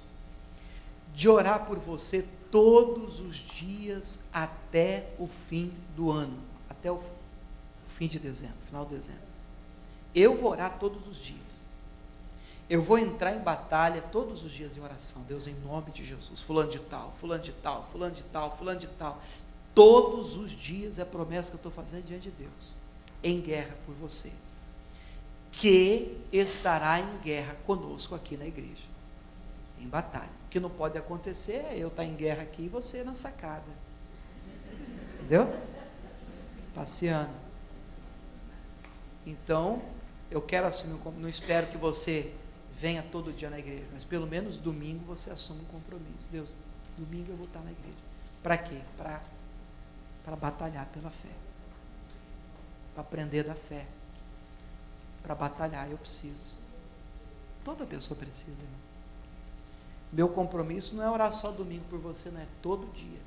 de orar por você todos os dias até o fim do ano, até o fim de dezembro, final de dezembro. Eu vou orar todos os dias. Eu vou entrar em batalha todos os dias em oração. Deus, em nome de Jesus, fulano de tal, fulano de tal, fulano de tal, fulano de tal. Todos os dias é a promessa que eu estou fazendo diante de Deus, em guerra por você, que estará em guerra conosco aqui na igreja, em batalha. O que não pode acontecer é eu estar em guerra aqui e você na sacada, entendeu? Passeando. Então, eu quero assumir, não espero que você venha todo dia na igreja, mas pelo menos domingo você assume um compromisso. Deus, domingo eu vou estar na igreja. Para quê? Para batalhar pela fé, para aprender da fé, para batalhar. Eu preciso, toda pessoa precisa, irmão. Meu compromisso não é orar só domingo por você, não é todo dia.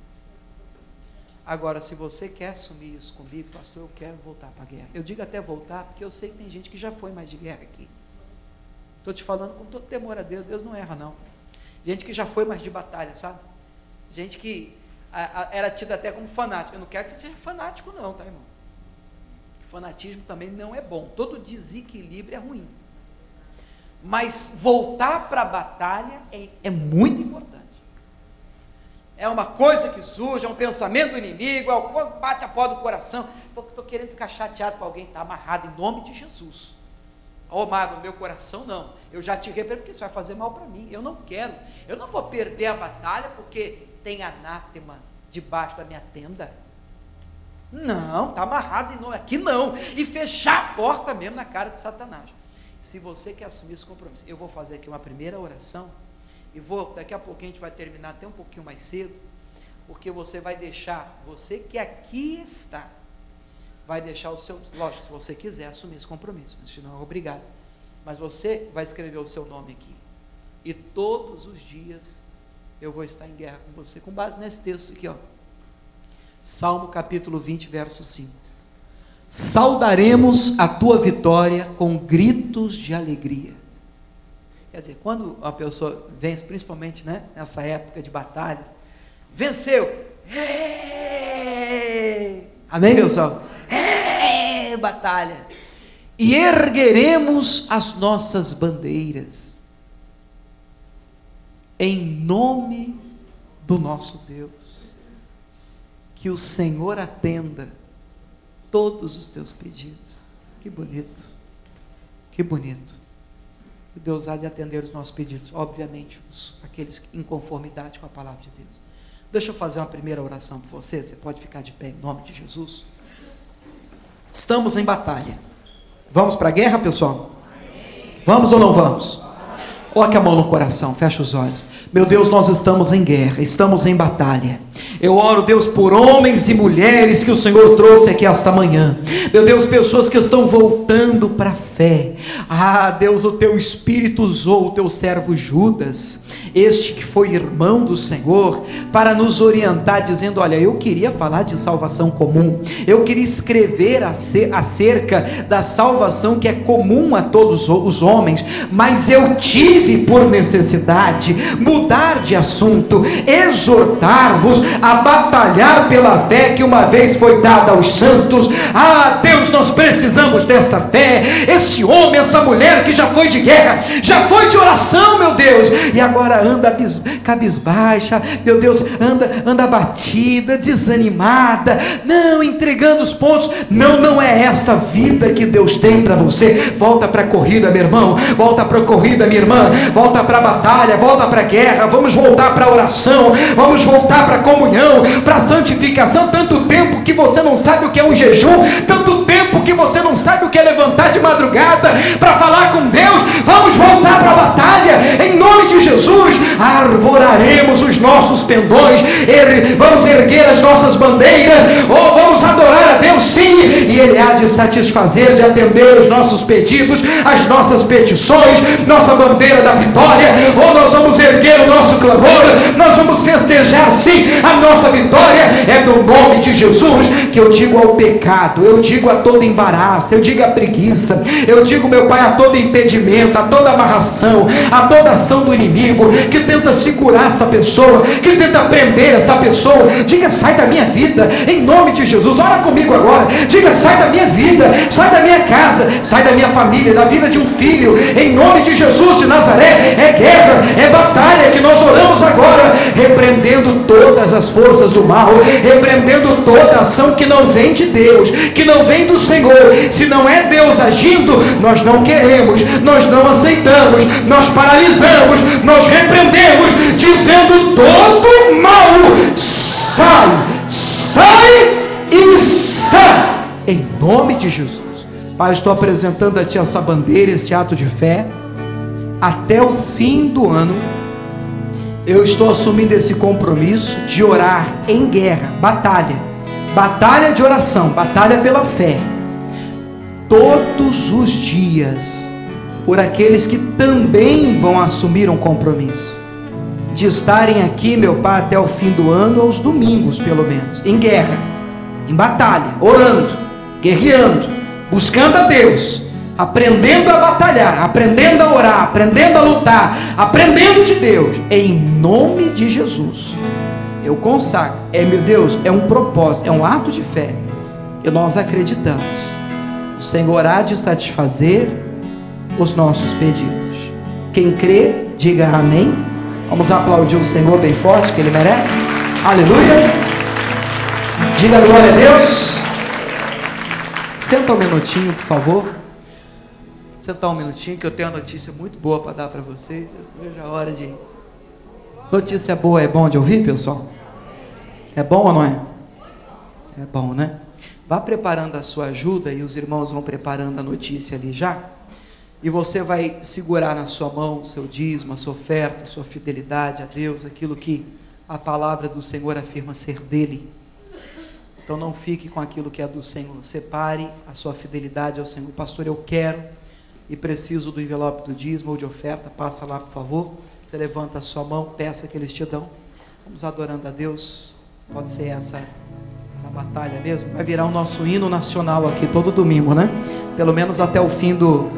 Agora, se você quer assumir isso comigo, pastor, eu quero voltar para a guerra. Eu digo até voltar, porque eu sei que tem gente que já foi mais de guerra aqui. Estou te falando com todo temor a Deus, Deus não erra não. Gente que já foi mais de batalha, sabe? Gente que era tida até como fanático. Eu não quero que você seja fanático não, tá, irmão? Fanatismo também não é bom. Todo desequilíbrio é ruim. Mas voltar para a batalha é muito importante. É uma coisa que surge, é um pensamento do inimigo, bate a porta do coração. Estou querendo ficar chateado com alguém, está amarrado em nome de Jesus. Ô mago, meu coração não. Eu já te repreendo porque isso vai fazer mal para mim. Eu não quero. Eu não vou perder a batalha porque tem anátema debaixo da minha tenda. Não, está amarrado em nome, aqui não. E fechar a porta mesmo na cara de Satanás. Se você quer assumir esse compromisso, eu vou fazer aqui uma primeira oração. E daqui a pouquinho a gente vai terminar até um pouquinho mais cedo, porque você vai deixar, você que aqui está, vai deixar o seu, lógico, se você quiser assumir esse compromisso, mas senão é obrigado, mas você vai escrever o seu nome aqui, e todos os dias eu vou estar em guerra com você, com base nesse texto aqui, ó, Salmo capítulo 20, verso 5, saudaremos a tua vitória com gritos de alegria. Quer dizer, quando uma pessoa vence, principalmente, né, nessa época de batalhas, venceu, amém, pessoal? Batalha, e ergueremos as nossas bandeiras, em nome do nosso Deus, que o Senhor atenda todos os teus pedidos. Que bonito, que bonito. Deus há de atender os nossos pedidos, obviamente, aqueles em conformidade com a palavra de Deus. Deixa eu fazer uma primeira oração por você, você pode ficar de pé em nome de Jesus. Estamos em batalha. Vamos para a guerra, pessoal? Vamos ou não vamos? Coloque a mão no coração, fecha os olhos. Meu Deus, nós estamos em guerra, estamos em batalha. Eu oro, Deus, por homens e mulheres que o Senhor trouxe aqui esta manhã. Meu Deus, pessoas que estão voltando para a fé. Ah, Deus, o teu Espírito usou o teu servo Judas, este que foi irmão do Senhor, para nos orientar, dizendo, olha, eu queria falar de salvação comum, eu queria escrever acerca da salvação que é comum a todos os homens, mas eu tive por necessidade mudar de assunto, exortar-vos a batalhar pela fé que uma vez foi dada aos santos. Ah, Deus, nós precisamos desta fé. Esse homem, essa mulher que já foi de guerra, já foi de oração, meu Deus, e agora anda cabisbaixa, meu Deus, anda abatida, desanimada, não, entregando os pontos. Não é esta vida que Deus tem para você. Volta para a corrida, meu irmão, volta para a corrida, minha irmã, volta para a batalha, volta para a guerra, vamos voltar para a oração, vamos voltar para a comunhão, para a santificação. Tanto tempo que você não sabe o que é um jejum, tanto tempo que você não sabe o que é levantar de madrugada para falar com Deus. Vamos voltar para a batalha, em nome de Jesus. Arvoraremos os nossos pendões, vamos erguer as nossas bandeiras, ou vamos vamos adorar a Deus sim, e Ele há de satisfazer, de atender os nossos pedidos, as nossas petições, nossa bandeira da vitória, ou nós vamos erguer o nosso clamor, nós vamos festejar sim a nossa vitória. É do nome de Jesus que eu digo ao pecado, eu digo a todo embaraço, eu digo a preguiça, eu digo, meu Pai, a todo impedimento, a toda amarração, a toda ação do inimigo que tenta segurar esta pessoa, que tenta prender esta pessoa. Diga: sai da minha vida, em nome de Jesus. Ora comigo agora, diga: sai da minha vida, sai da minha casa, sai da minha família, da vida de um filho, em nome de Jesus de Nazaré. É guerra, é batalha que nós oramos agora, repreendendo todas as forças do mal, repreendendo toda ação que não vem de Deus, que não vem do Senhor. Se não é Deus agindo, nós não queremos, nós não aceitamos, nós paralisamos, nós repreendemos, dizendo: todo mal sai, sai e sai, em nome de Jesus. Pai, estou apresentando a Ti essa bandeira, este ato de fé. Até o fim do ano, eu estou assumindo esse compromisso de orar em guerra, batalha de oração, batalha pela fé, todos os dias, por aqueles que também vão assumir um compromisso de estarem aqui, meu Pai, até o fim do ano, aos domingos pelo menos, em guerra, em batalha, orando, guerreando, buscando a Deus, aprendendo a batalhar, aprendendo a orar, aprendendo a lutar, aprendendo de Deus, em nome de Jesus. Eu consagro, meu Deus, é um propósito, é um ato de fé, e nós acreditamos, o Senhor há de satisfazer os nossos pedidos. Quem crê, diga amém. Vamos aplaudir o Senhor bem forte, que Ele merece. Aleluia. Diga glória a Deus. Senta um minutinho, por favor. Sentar um minutinho, que eu tenho uma notícia muito boa para dar para vocês. Eu vejo a hora de... Notícia boa é bom de ouvir, pessoal? É bom ou não é? É bom, né? Vá preparando a sua ajuda, e os irmãos vão preparando a notícia ali já. E você vai segurar na sua mão o seu dízimo, a sua oferta, a sua fidelidade a Deus, aquilo que a palavra do Senhor afirma ser dele. Então não fique com aquilo que é do Senhor. Separe a sua fidelidade ao Senhor. Pastor, eu quero e preciso do envelope do dízimo ou de oferta. Passa lá, por favor. Você levanta a sua mão, peça que eles te dão. Vamos adorando a Deus. Pode ser essa a batalha mesmo. Vai virar o nosso hino nacional aqui todo domingo, né? Pelo menos até o fim do